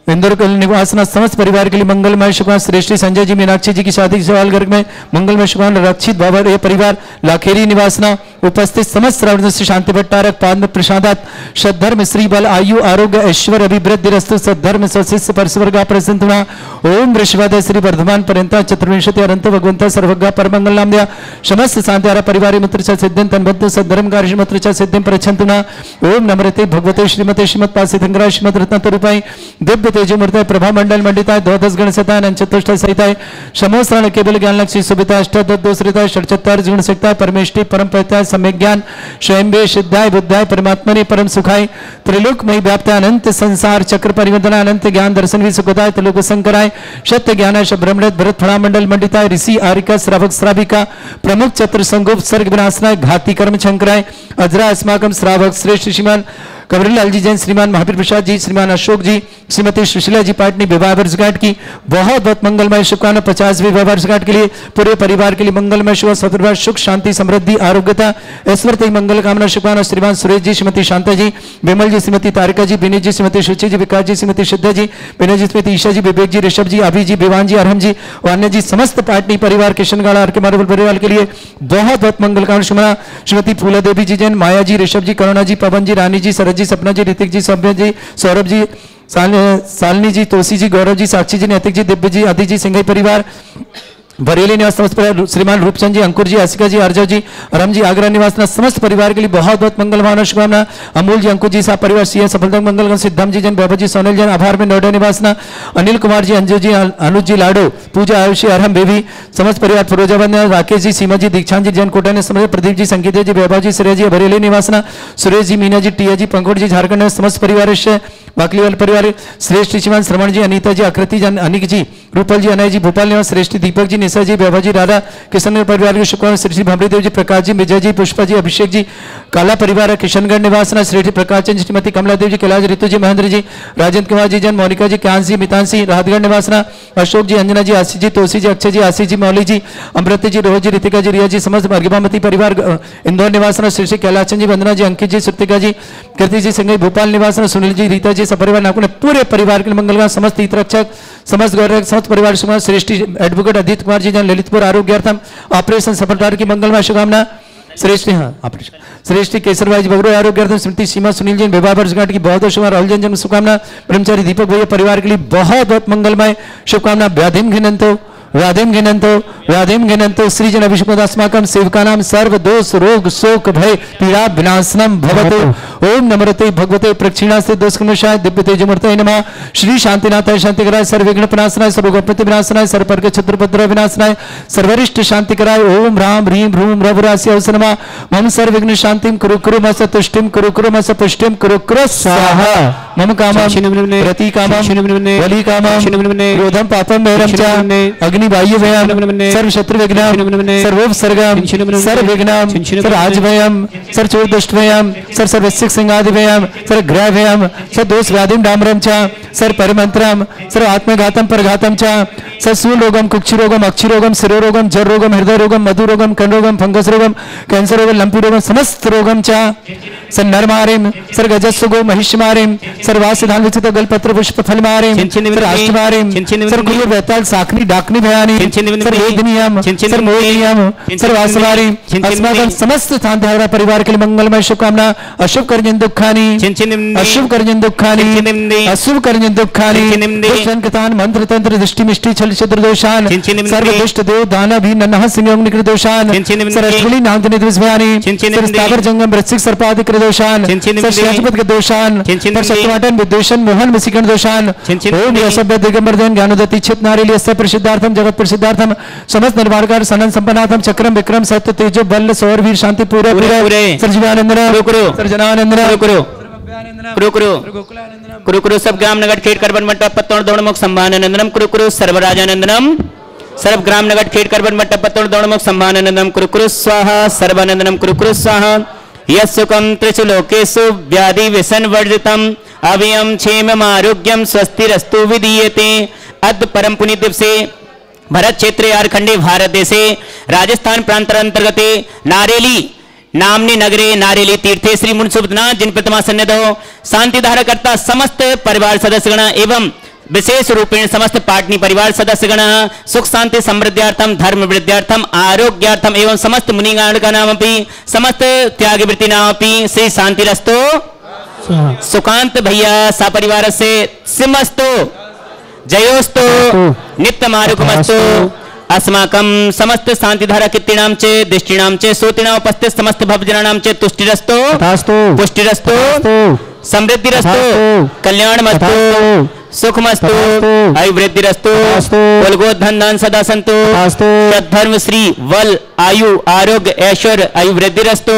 इंदौर निवासना समस्त परिवार के लिए मंगलमय शुभकामना। श्रेष्ठ संजय जी, मीनाक्षी जी की शादी सवाल घर में मंगलमय शुभकामना। रक्षित बाबा ये परिवार लाखेरी निवासना उपस्थित समस्त श्रावण से शांति भट्टारक पाद प्रसादात सद्धर्म श्री बल आयु आरोग्य ऐश्वर्य अभिवृद्धि रस्तु सद्धर्म सशिष्य परस्वर्गा प्रसन्ना। ओम वृषभादय श्री वर्धमान पर्यंता चतुर्विंशति अनंत भगवंता सर्वज्ञा परमंगल नाम दिया समस्त शांति परिवार मित्र च सिद्धिं तन्बद्ध सद्धर्म कार्य मित्र च सिद्धिं प्रच्छन्तुना। ओम नमृते भगवते श्रीमते श्रीमत् पासितंगराय श्रीमत् रत्नतरूपाय दिव्य तेजोमूर्ताय प्रभा मंडल मंडिताय द्वादश गण सताय चतुष्ट सहिताय समोस्त्राण केवल ज्ञान लक्ष्मी सुविता अष्टादोषिताय षट्चत्वार गुण शक्ताय परमेष्टि परम पवित्राय सम्यक ज्ञान स्वयं सिद्धाय बुद्धाय परमात्मने परम सुखाय त्रिलोकमय व्याप्त अनंत संसार चक्र परिवर्तना अनंत ज्ञान दर्शन भी सुखदाय त्रिलोक शंकराय सत्य ज्ञानाय ब्रह्मणत भरत फणा मंडल मंडिताय ऋषि आरिका श्रावक श्राविका प्रमुख चतुर संगोप सर्ग विनाशनाय घाती कर्म शंकराय अजरा अस्माकम श्रावक श्रेष्ठ श्रीमान कबरीलाल जी जैन, श्रीमान महावीर प्रसाद जी, श्रीमान अशोक जी, श्रीमती सुशीला जी पाटनी विवाह वर्षगांठ की बहुत बहुत मंगलमय शुभकामना। 50वीं विवाह वर्षगांठ के लिए पूरे परिवार के लिए मंगलमय शुभ सतर्वार सुख शांति समृद्धि आरोग्यता ऐश्वर्य मंगल कामना शुभकामना। श्रीमान सुरेश जी, श्रीमती शांता जी, विमल जी, श्रीमती तारिका जी, विनीत जी, श्रीमती सुचि जी, विकास जी, श्रीमती सिद्धा जी, विनय जी, श्रीमती ईशा जी, विवेक जी, ऋषभ जी, अभी जी, विवान जी, अरहम जी, वान्य जी, समस्त पाटनी परिवार किशनगढ़ आर के मार्बल परिवार के लिए बहुत बहुत मंगल कामना शुभकामना। श्रीमती फूला देवी जी जैन, माया जी, ऋषभ जी, करुणा जी, पवन जी, रानी जी, शरद जी, सपना जी, ऋतिक जी, सभ्य जी, सौरभ जी, शालिनी जी, तुलसी जी, गौरव जी, साक्षी जी, नैतिक जी, दिव्य जी, आदि जी, सिंघई परिवार बरेली निवास समस्त परिवार, श्रीमान रूपचंद जी, अंकुर जी, आसिका जी, अर्जव जी, राम जी, आगरा निवास समस्त परिवार के लिए बहुत बहुत मंगल भावना शुभकामना। अमूल जी, अंकुर जी, साहब परिवार, सीएम सफलता मंगल, सिद्धम जी जन, बाबा जी, सोनल जन, आभार में नोएडा निवासना, अनिल कुमार जी, अंजू जी, अनुज जी, लाडो, पूजा, आयुषी, अरहम बेबी, समस्त परिवार फिरोजाबाद निवास, राकेश जी, सीमा जी, दीक्षांत जी, जैन कोटा ने समस्त, प्रदीप जी, संगीता जी, वैभव जी, श्रेय जी, बरेली निवासना, सुरेश जी, मीना जी, टिया जी, पंकोट जी, झारखंड में समस्त परिवार, बाकलीवाल परिवार, श्रेष्ठ श्रीमान श्रवण जी, अनीता जी, आकृति जी, अनिक जी, रूपल जी, अनय जी, भोपाल निवास, श्रेष्ठ दीपक जी, निशा जी, वैभव जी, राधा किशन परिवार के शुक्र, श्री भमरी देव जी, प्रकाश जी, विजय जी, पुष्पा जी, अभिषेक जी, काला परिवार, किशनगढ़ निवासना, श्रेष्ठ प्रकाश चंद, श्रीमती कमला देव जी, कैलाश, ऋतु जी, महेंद्र जी, राजेंद्र कुमार जी जन, मोनिका जी, कांस जी, मितांशी, राहतगढ़ निवासना, अशोक जी, अंजना जी, आशीष जी, तोसी जी, अक्षय जी, आशीष जी, मौली जी, अमृत जी, रोहित जी, रितिका जी, रिया जी, समस्त अर्घिमामती परिवार इंदौर निवासना, श्री कैलाश चंद जी, वंदना जी, अंकित जी, श्रुतिका जी, कीर्ति जी, संगई भोपाल निवासना, सुनील जी, रीता जी, सपरिवार नागपुर, पूरे परिवार के मंगलवान, समस्त हितरक्षक, समस्त गौरव, समस्त परिवार श्रेष्ठ एडवोकेट अदित कुमार जी जन, ललितपुर आरोग्यार्थम ऑपरेशन सफलता की मंगलमय शुभकामना। श्रेष्ठ ऑपरेशन श्रेष्ठ केसर भाई बगरो आरोग्यार्थम, स्मृति सीमा, सुनील जैन, विवाह वर्षगांठ की बहुत बहुत शुभकामना। राहुल जैन जन्म शुभकामना। ब्रह्मचारी दीपक भैया परिवार के लिए बहुत बहुत मंगलमय शुभकामना। व्याधिम घिनंतो सृजन अभिषेकस्माकं सेवकानां सर्व दोष रोग शोक भय पीड़ा विनाशनम भवतु। ओम नमरते भगवते प्रक्षिणास्ते दोषकनुषाय दिव्य तेजमूर्तये नमः। श्री शांतिनाथाय शांतिकराय सर्वविघ्न विनाशनाय सर्वगोपति विनाशनाय सर्वपर्ग छत्रपत्र विनाशनाय सर्वरिष्ट शांतिकराय ओम राम ह्रीं भ्रूं रघुरास्य अवसरमा मम सर्वविघ्न शांतिं कुरु कुरु मस तुष्टिं कुरु कुरु मस पुष्टिं कुरु कुरु स्वाहा। मम कामं प्रति कामं वली कामं क्रोधं पापं मेरं च अग्नि वायु व्ययम सर्व शत्रु विघ्नम सर्वोपसर्गम सर्व विघ्नम सर्व आज व्ययम सर्व चोर दुष्ट व्ययम सर्व सर्वस्यक सिंगादि व्ययम सर्व ग्रह व्ययम सर्व दोष व्याधिम डामरम च सर्व परिमंत्रम सर्व आत्मघातम परघातम च सर्व सूल रोगम कुक्षि रोगम अक्षि रोगम शिरो रोगम जर रोगम हृदय रोगम मधु रोगम कंड रोगम फंगस रोगम कैंसर रोगम लंपी रोगम समस्त रोगम च सर नरमारिम सर गजस्सुगो महिषमारिम सर वासधान विचित गलपत्र पुष्प फल मारिम सर अष्टमारिम सर गुरु बेताल साखनी डाकनी भयानी सर वेदनियम सर मोहिनियम सर वासवारी अस्माकं समस्त शांतिहारा परिवार के लिए मंगलमय शुभकामना। अशुभ कर्जन दुखानी अशुभ कर्जन दुखानी अशुभ कर्जन दुखानी दुष्टंकतान मंत्र तंत्र दृष्टि मिष्टि छल छद्र दोषान सर्व दुष्ट देव दानव भी नन्हा सिंह निकृत दोषान सर अश्विनी नाम तनित विस्मयानी सर स्थावर जंगम वृश्चिक सर्पादिक दोषान सर श्रेष्ठपद के दोषान सर सत्यवाटन विद्वेषण मोहन विसिकण दोषान ओम यसभ्य दिगंबरदन ज्ञानोदति चित नारी यस्य प्रसिद्धार्थम जगत प्रसिद्धार्थम समस्त निर्वाणकार सनन संपन्नाथम चक्रम विक्रम सत्य तेजो बल सौर वीर शांति पूरे सर जीवानंदन सर जनानंदन कुरु सब ग्राम नगर खेड़ करबन मट्टा पत्तोड़ दौड़ मुख संभानंदनम कुरु सर्वराजानंदनम सर्व ग्राम नगर खेड़ करबन मट्टा पत्तोड़ दौड़ मुख संभानंदनम कुरु स्वाहा सर्वानंदनम कुरु स्वाहा यस्सुकं त्रिषु लोकेषु व्याधि व्यसन वर्जितम अव्ययम क्षेमम आरोग्यम स्वस्तिरस्तु विधीयते। अद्य परम पुण्य दिवसे भरत क्षेत्र झारखंडे भारत देशे राजस्थान प्रांतांतर्गते नारेली नामनी नगरे नारेली तीर्थे श्री मुनिसुबनाथ जिन प्रतिमा सन्निधौ शांतिधारा करता समस्त परिवार सदस्यगण एवं विशेष रूपेण समस्त पाटनी परिवार सदस्यगण सुख शांति समृद्ध्यार्थम धर्म वृद्ध्यार्थम आरोग्यार्थम एवं समस्त मुनिगण का नाम अपनी समस्त त्यागवृत्ति नाम अपनी श्री शांतिरस्तो सुकांत भैया सपरिवार से सिमस्तो जयोस्तो नित्यमारुकमस्तु अस्माकं समस्त शांतिधारा कीर्तिनां च दृष्टिनां च श्रोतिनां उपस्थित समस्त भवजनानां च तुष्टिरस्तो पुष्टिरस्तो समृद्धिरस्तो कल्याणमस्तु सुखमस्तु आयुवृद्धिरस्तु कुलगोधन दान सदा संतो धर्म श्री वल आयु आरोग्य ऐश्वर्य आयुवृद्धिरस्तु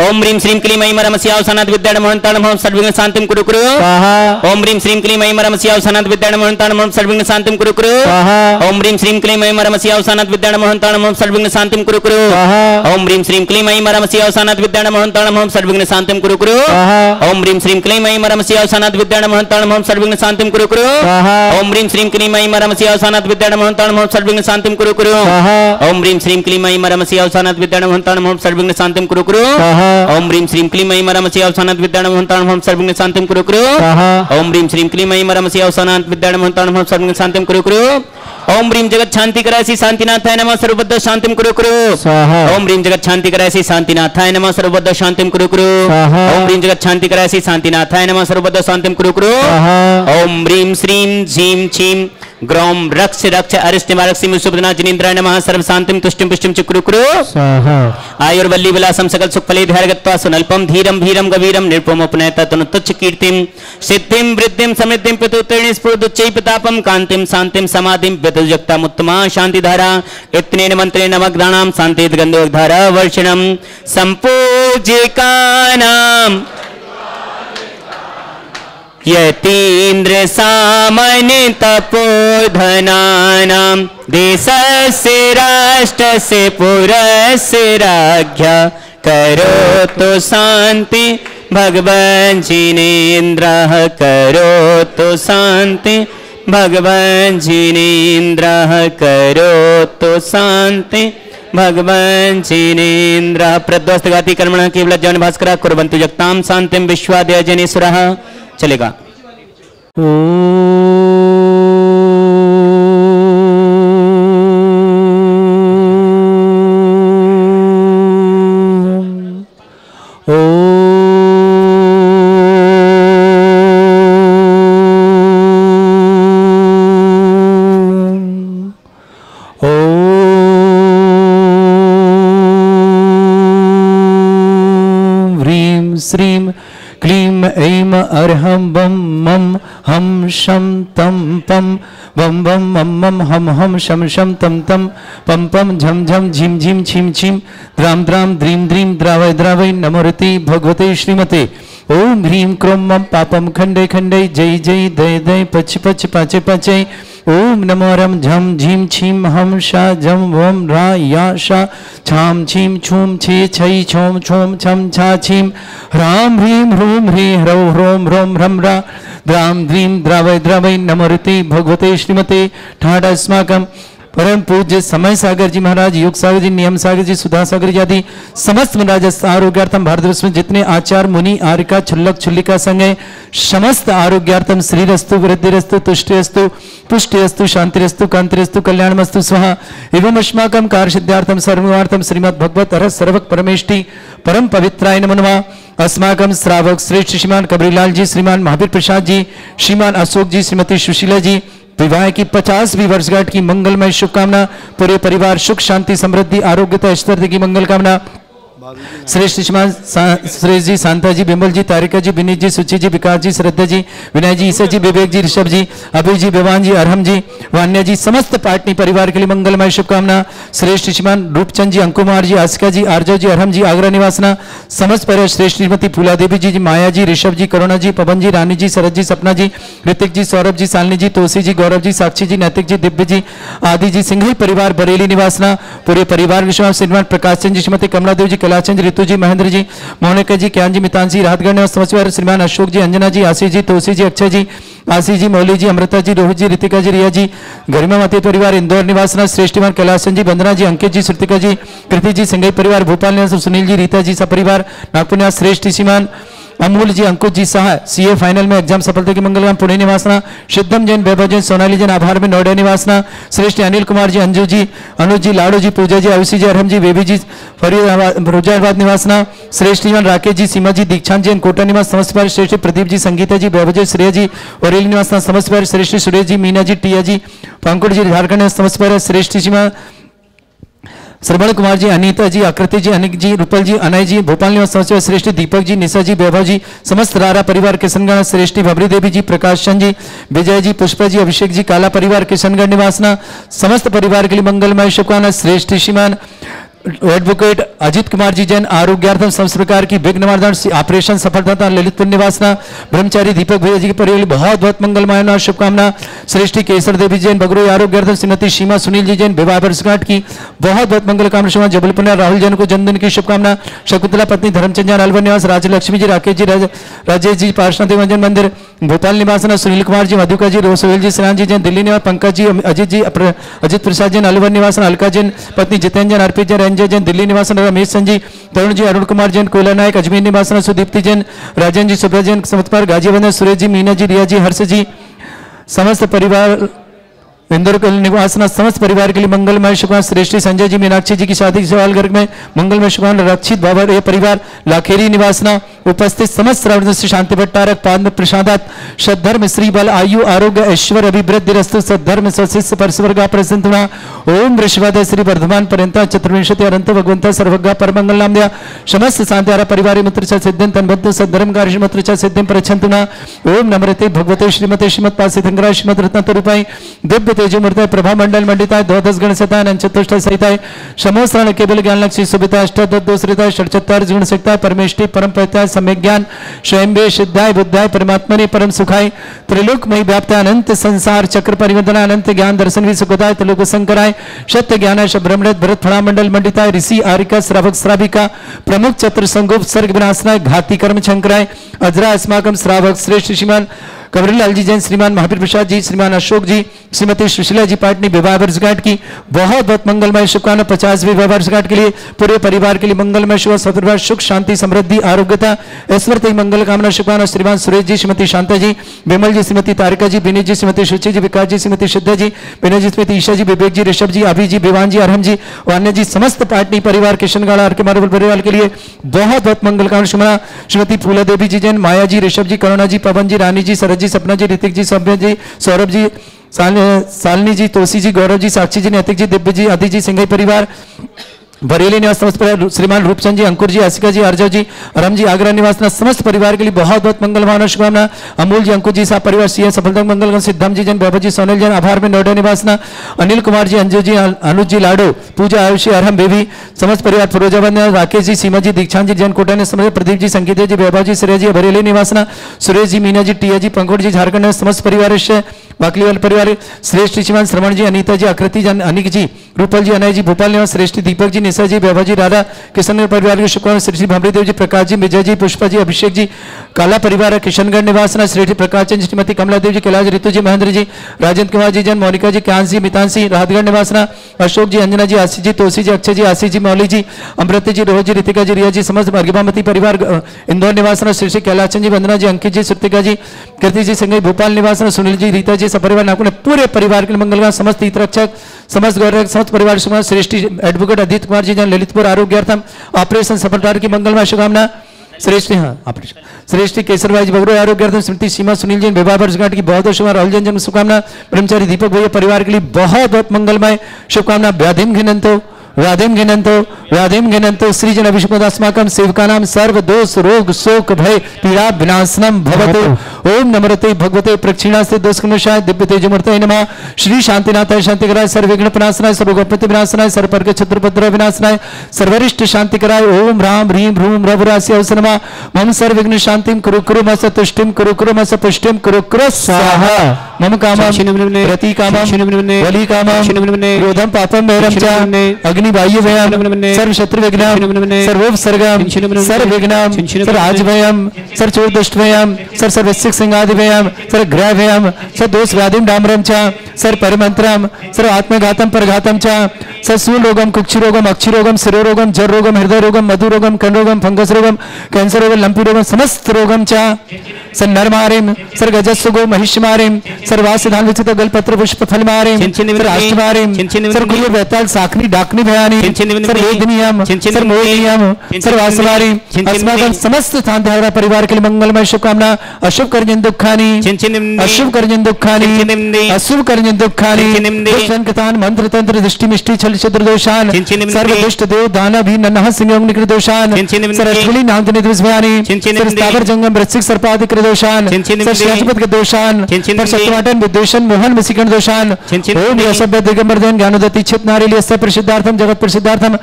ओम ह्रीं श्रीं क्लीं ऐं रमस्याव सनात विद्याण मोहनताणम सर्वविघ्न शांतिं कुरु कुरु। ओम ह्रीं श्रीं क्लीं ऐं रमस्याव सनात विद्याण मोहनताणम सर्वविघ्न शांतिं कुरु कुरु। ओम ह्रीं श्रीं क्लीं ऐं रमस्याव सनात विद्याण मोहनताणम सर्वविघ्न शांतिं कुरु कुरु। ओम ह्रीं श्रीं क्लीं ऐं रमस्याव सनात विद्याण मोहनताणम सर्वविघ्न शांतिं कुरु कुरु। ओम ह्रीं श्रीं क्लीं ऐं रमस्याव सनात विद्याण मोहनताणम सर्वविघ्न शांतिं कुरु कुरु। ओम ह्रीं श्रीं क्लीं ऐं रमस्याव सनात विद्याण मोहनताणम सर्वविघ्न शांतिं कुरु कुरु। ओम ह्रीं श्रीं क्लीं ऐं रमस्याव सनात विद्याण मोहनताणम सर्वविघ्न शांतिं कुरु कुरु। ओम ह्रीं श्रीं क्लीं ऐं रमस्याव सनात विद्याण मोहनताणम सर्वविघ्न शांतिं कुरु कुरु। ओम ह्रीं श्रीं क्लीं ऐं रमस्याव सनात विद्याण मोहनताणम सर्वविघ्न शांतिं कुरु कुरु। ओम ह्रीं जगत शांति कराय श्री शांतिनाथाय नमः सर्वबद्ध शांतिं कुरु कुरु। ओम ह्रीं जगत शांति कराय श्री शांतिनाथाय नमः सर्वबद्ध शांतिं कुरु कुरु। ओम ह्रीं जगत शांति कराय श्री शांतिनाथाय नमः सर्वबद्ध शांतिं कुरु कुरु। ओम ह्रीं श्रीं झीं छीं ग्रौम रक्ष रक्ष अरिष्ट निवारक सिम सुबदना जनीन्द्राय नमः सर्व शांतिम तुष्टिम पुष्टिम चक्रुकुरु स्वाहा आयुर्वल्ली विलासम सकल सुख फले धैर्यगत्वा सुनल्पम धीरम भीरम गवीरम निर्पम उपनयता तनु तुच्छ कीर्तिम सिद्धिम वृद्धिम समृद्धिम पितुत्तरिणी स्फुरदुच्चै प्रतापम कांतिम शांतिम समाधिम व्यतुजक्ताम उत्तमा शांति धारा इत्नेन मंत्रेण नमग्दानाम शांतिद गंधोधारा वर्षणम संपूजिकानाम यतीन्द्र सामान्य तपोधनानां देशस्य राष्ट्रस्य पुरस्य राज्ञा करोतु शान्ति भगवान् जिनेन्द्रः करोतु शान्ति भगवान् जिनेन्द्रः करोतु शान्ति भगवान् जिनेन्द्रः प्रद्वस्तगाति कर्मणः केवल जन भास्करः कुर्वन्तु जगतां शान्तिं विश्वादय जनेश्वरः चलेगा। श्रीम क्लीम ऐम अर्हं बम मम हम शम तम पम बम बम मम मम हम शम शम तम तम पम पम झम झम झिम झिम छिम छिम द्राम द्राम द्रीम द्रीम द्रावय द्रावय नमोरति भगवते श्रीमते ओम ह्रीम क्रोम मम पापम खंडे खंडे जय जय दय दय पच पच पाचे पाचे ओम नमो रम झम झीम छीम हम शा झम वम रा या शा छाम छीम छूम छे छई छोम छोम छम छा छीम ह्राम ह्रीम ह्रूम ह्री ह्रौ ह्रोम ह्रोम ह्रम रा द्राम द्रीम द्रावय द्रावय नमोरति भगवते श्रीमते ठाडस्माकम परम पूज्य समय सागर जी महाराज, योग सागर जी, नियम सागर जी, सुधा सागर जी आदि समस्त महाराज आरोग्यार्थम भारतवर्ष में जितने आचार मुनि आर्यका छुल्लक छुल्लिका संघ है समस्त आरोग्यार्थम श्रीरस्तु वृद्धिरस्तु तुष्टिरस्तु पुष्टिरस्तु शांतिरस्तु कांतिरस्तु कल्याणमस्तु स्वाहा एवं अस्माकं कार्य सिद्धार्थम सर्वार्थम श्रीमद् भगवत अरस सर्वक परमेष्टि परम पवित्राय नमो नमः। अस्माकं श्रावक श्रेष्ठ श्रीमान कबरीलाल जी, श्रीमान महावीर प्रसाद जी, श्रीमान अशोक जी, श्रीमती सुशीला जी विवाह की 50वीं वर्षगांठ की मंगलमय शुभकामना, पूरे परिवार सुख शांति समृद्धि आरोग्यता ऐश्वर्य की मंगल कामना। श्रेष्ठ श्रीमान श्रेष्ठ जी, शांता जी, बिमल जी, तारिका जी, विनीत जी, सुचि जी, विकास जी, श्रद्धा जी, विनय जी, ईसा जी, विवेक जी, ऋषभ जी, अभय जी, विवान जी, अरहम जी, वान्या जी, समस्त पाटनी परिवार के लिए मंगलमय शुभकामना। श्रेष्ठ श्रीमान रूपचंद जी, अंकुमार जी, आसिका जी, आर्जव जी, अरहम जी, आगरा निवासना समस्त परिवार। श्रेष्ठ श्रीमती फूला देवी जी, माया जी, ऋषभ जी, करुणा जी, पवन जी, रानी जी, शरद जी, सपना जी, ऋतिक जी, सौरभ जी, शालिनी जी, तुलसी जी, गौरव जी, साक्षी जी, नैतिक जी, दिव्य जी, आदि जी, सिंघई परिवार बरेली निवासना पूरे परिवार के श्रीमान प्रकाश चंद जी, श्रीमती कमला देव जी, कैलाशचंद, ऋतु जी, महेंद्र जी, मोनिका जी, ज्ञान जी, मितांशी, राहतगढ़ समस्त श्रीमान अशोक जी, अंजना जी, आशीष जी, तुलसी जी, अक्षय जी, आशीष जी, मौली जी, अमृता जी, रोहित जी, ऋतिका जी, रिया जी, गरिमा मती परिवार इंदौर निवासना श्रेष्ठमान कैलाशचंद जी, वंदना जी, अंकित जी, श्रुतिका जी, कृति जी, सिंघई परिवार भोपाल निवास, सुनील जी, रीता जी सपरिवार नागपुर निवास। श्रेष्ठ श्रीमान अमूल जी, अंकुश जी, सहा सीए फाइनल में एग्जाम सफलता की मंगलकाम पुणे निवासना। सिद्धम जैन, वैभव जैन, सोनाली जैन आभार में नोएडा निवासना। श्रेष्ठ अनिल कुमार जी, अंजू जी, अनुज जी, लाडू जी, पूजा जी, आयुषी जी, अरहम जी, बेबी जी, फरीदाबाद निवासना। श्रेष्ठ राकेश जी, सीमा जी, दीक्षांत जैन कोटा निवास समस्त पर। श्रेष्ठ प्रदीप जी, संगीता जी, वैभव जी, श्रेय जी, औरेली निवासना समस्त पर। श्रेष्ठ सुरेश जी, मीना जी, टिया जी, पंकुड़ जी, झारखंड समस्त पर। श्रेष्ठ श्रीमान श्रवण कुमार जी, अनीता जी, आकृति जी, अनिक जी, रूपल जी, अनय जी, भोपाल निवास समस्त। श्रेष्ठ दीपक जी, निशा जी, वैभव जी, समस्त रारा परिवार किशनगढ़। श्रेष्ठी भवरी देवी जी, प्रकाश चंद जी, विजय जी, पुष्पा जी, अभिषेक जी, काला परिवार किशनगढ़ निवासना समस्त परिवार के लिए मंगलमय शुभकामना। श्रेष्ठ श्रीमान एडवोकेट अजित कुमार जी जैन आरोग्यार्थम समस्त प्रकार की विघ्न निवारण ऑपरेशन सफलता ललितपुर निवासना। ब्रह्मचारी दीपक भैया जी के परिवार बहुत बहुत मंगलमय शुभकामना। श्रेष्ठी केसर देवी जैन बगरू आरोग्यार्थम श्रीमती सीमा सुनील जी जैन विवाह वर्षगांठ की बहुत बहुत मंगल कामना। जबलपुर राहुल जैन को जन्मदिन की शुभकामना। शकुंतला पत्नी धर्मचंद जैन अलवर निवास। राजलक्ष्मी जी, राकेश जी, राजेश जी, पार्श्वनाथ देवांजन मंदिर भोपाल निवासना। सुनील कुमार जी, मधुका जी, सोहेल जी, श्रेयान जी जैन दिल्ली निवास। पंकज जी, अजित जी, अजित प्रसाद जैन अलवर निवासन। अलका जैन पत्नी जितेंद्र जैन, अर्पित जैन, रंजय जैन दिल्ली निवासन। रमेश संजी, तरुण जी, अरुण कुमार जैन कोयला नायक अजमेर निवासन। सुदीप्ति जैन, राजन जी, सुब्रत जैन समतपार गाजीबंद। सुरेश जी, मीना जी, रिया जी, हर्ष जी, समस्त परिवार इंदौर कल निवासना समस्त परिवार के लिए मंगलमय शुभकामना। श्रेष्ठ संजय जी मीनाक्षी जी की शादी सवाल घर में मंगलमय शुभकामना। रक्षित बाबा ये परिवार लाखेरी निवासना उपस्थित समस्त श्रावण से शांति भट्टारक पाद में प्रसादात सद्धर्म श्री बल आयु आरोग्य ऐश्वर्य अभिवृद्धि रस्तु सद्धर्म सशिष्य परस्वर्गा प्रसन्ना। ओम वृषभादय श्री वर्धमान पर्यंता चतुर्विंशति अनंत भगवंता सर्वज्ञा परमंगल नाम दिया समस्त शांति परिवार मित्र च सिद्धिं तन्बद्ध सद्धर्म कार्य मित्र च सिद्धिं प्रच्छन्तुना। ओम नमृते भगवते श्रीमते श्रीमत् पासितंगराय श्रीमत् रत्न तरूपाय दिव्य तेजोमूर्ताय प्रभा मंडल मंडिताय द्वादश गण सताय चतुष्ट सहिताय समोस्त्राण केवल ज्ञान लक्ष्मी सुविता अष्टादोषिताय षट्चत्वार गुण सहिताय परमेष्टि परम प्रत्याय सम्यक ज्ञान स्वयं सिद्धाय बुद्धाय परमात्मने परम सुखाय त्रिलोकमय व्याप्त अनंत संसार चक्र परिवर्तन अनंत ज्ञान दर्शन भी सुखदाय त्रिलोक संकराय सत्य ज्ञान ब्रह्मणत भरत फणा मंडल मंडिताय ऋषि आरिका श्रावक श्राविका प्रमुख चतुर संगोप सर्ग विनाशनाय घाती कर्म शंकराय अजरा अस्माकम श्रावक श्रेष्ठ श्रीमान कबरीलाल जी जैन श्रीमान महावीर प्रसाद जी श्रीमान अशोक जी श्रीमती सुशीला जी पाटनी विवाह वर्षगांठ की बहुत बहुत मंगलमय शुभकामना। 50वीं विवाह वर्षगांठ के लिए पूरे परिवार के लिए मंगलमय शुभ सदृढ़ सुख शांति समृद्धि आरोग्यता ऐश्वर्य मंगल कामना शुभकामना। श्रीमान सुरेश जी श्रीमती शांता जी विमल जी श्रीमती तारिका जी विनीत जी श्रीमती सुचि जी विकास जी श्रीमती सिद्धा जी विनय जी श्रीमती ईशा जी विवेक जी ऋषभ जी अभि जी विवान जी अरहम जी वान्य जी समस्त पाटनी परिवार किशनगढ़ आर के मार्बल परिवार के लिए बहुत बहुत मंगल कामना शुभकामना। श्रीमती फूला देवी जी जैन माया जी ऋषभ जी करुणा जी पवन जी रानी जी शरद जी सपना जी ऋतिक जी सभ्य जी सौरभ जी सालनी जी तोसी जी गौरव जी साक्षी जी नैतिक जी दिव्य जी आदि जी सिंघई परिवार बरेली निवास समस्त परिवार श्रीमान रूपचंद जी अंकुर जी आसिका जी अर्जव जी राम जी आगरा निवास समस्त परिवार के लिए बहुत बहुत मंगल भावना शुभकामना। अमूल जी अंकुर जी साहब परिवार सीएम सफलता मंगल सिद्धम जी जन बाबा जी सोनल जन आभार में नोएडा निवासना अनिल कुमार जी अंजू जी अनुज जी लाडो पूजा आयुषी अरहम बेबी समस्त परिवार फिरोजाबाद राकेश जी सीमा जी दीक्षांत जी जैन कोटा ने समस्त प्रदीप जी संगीत जी वैभव जी श्रेय जी बरेली निवासना सुरेश जी मीना जी टिया जी पंकोट जी झारखंड ने समस्त परिवार बाकलीवाल परिवार श्रेष्ठ श्रीमान श्रवण जी अनीता जी आकृति जी अनिक जी रूपल जी अनय जी भोपाल निवास श्रेष्ठ दीपक जी निशा जी वैभव जी राधा किशन परिवार के शुभकामना। श्री भमरी देव जी प्रकाश जी विजय जी पुष्पा जी अभिषेक जी काला परिवार किशनगढ़ निवासना श्रेष्ठ प्रकाश चंद श्रीमती कमला देव जी कैलाश ऋतु जी महेंद्र जी राजेंद्र कुमार जी जन मोनिका जी कांस जी मितांशी राहतगढ़ निवासना अशोक जी अंजना जी आशीष जी तोसी जी अक्षय जी आशीष जी मौली जी अमृत जी रोहित जी ऋतिका जी रिया जी समस्त अर्घिमामती परिवार इंदौर निवासना श्री कैलाश चंद जी वंदना जी अंकित जी श्रुतिका जी कीर्ति जी संगई भोपाल निवासना सुनील जी रीता जी सपरिवार नागपुर पूरे परिवार के मंगलवान समस्त हितरक्षक समस्त गौरव समस्त परिवार श्रेष्ठ एडवोकेट अदित कुमार जी जन ललितपुर आरोग्यार्थम ऑपरेशन सफलता की मंगलमय शुभकामना। श्रेष्ठ ऑपरेशन श्रेष्ठ केसरभाई जी बगरो आरोग्यार्थम स्मृति सीमा सुनील जैन विवाह वर्षगांठ की बहुत बहुत शुभकामना। राहुल जैन जन्म शुभकामना। ब्रह्मचारी दीपक भैया परिवार के लिए बहुत बहुत मंगलमय शुभकामना। व्याधिम घिनंतो सृजन अभिषेकस्माकं सेवकानां सर्व दोष रोग शोक भय पीड़ा विनाशनम भवतु। ओम नमरते भगवते प्रक्षिणास्ते दोषकनुषाय दिव्य तेजमूर्तये नमः। श्री शांतिनाथाय शांतिकराय सर्वविघ्न विनाशनाय सर्वगोपति विनाशनाय सर्वपर्ग छत्रपत्र विनाशनाय सर्वरिष्ट शांतिकराय ओम राम ह्रीं भ्रूं रघुरास्य अवसरमा मम सर्वविघ्न शांतिं कुरु कुरु मस तुष्टिं कुरु कुरु मस पुष्टिं कुरु कुरु स्वाहा। मम कामं प्रति कामं वली कामं क्रोधं पापं वैरं च अग्नि वायु वयम सर्व शत्रु विघ्नम सर्वोपसर्गम सर्व विघ्नम सर्व आज वयम सर्व चोर दुष्ट वयम सर्व सर्वस्यक संगादि वयम सर्व ग्रह वयम सर्व दोष व्याधिम डामरम च सर्व परिमंत्रम सर्व आत्मघातम परघातम च सर्व सूल रोगम कुक्षि रोगम अक्षि रोगम शिरो रोगम जर रोगम हृदय रोगम मधु रोगम कंड रोगम फंगस रोगम कैंसर रोगम लंपी रोगम समस्त रोगम च सर नरमारिम सर गजस्सुगो महिष्मारिम सर वासधान विचित गलपत्र पुष्प फल मारिम सर अष्टमारिम सर गुरु बेताल साखनी डाकनी भयानी सर वेदनियम सर मोहनियम सर वासवारी अस्माकं समस्त शांति परिवार के लिए मंगलमय शुभकामना। अशुभ कर्जन दुखानी अशुभ कर्जन दुखानी अशुभ कर्जन दुखानी दुष्टंकतान मंत्र तंत्र दृष्टि मिष्टि छल छद्र दोषान सर्व दुष्ट देव दानव भी नन्हा सिंह निकृत दोषान सर अश्विनी नाम तनित विस्मयानी सर स्थावर जंगम वृश्चिक सर्पादिक दोषान सर श्रेष्ठपद के दोषान सर सत्यवाटन विद्वेषण मोहन विसिकण दोषान ओम यशब्द दिगंबरदेन ज्ञानोदति चित नारी लियस्य प्रसिद्धार्थम जगत प्रसिद्धार्थम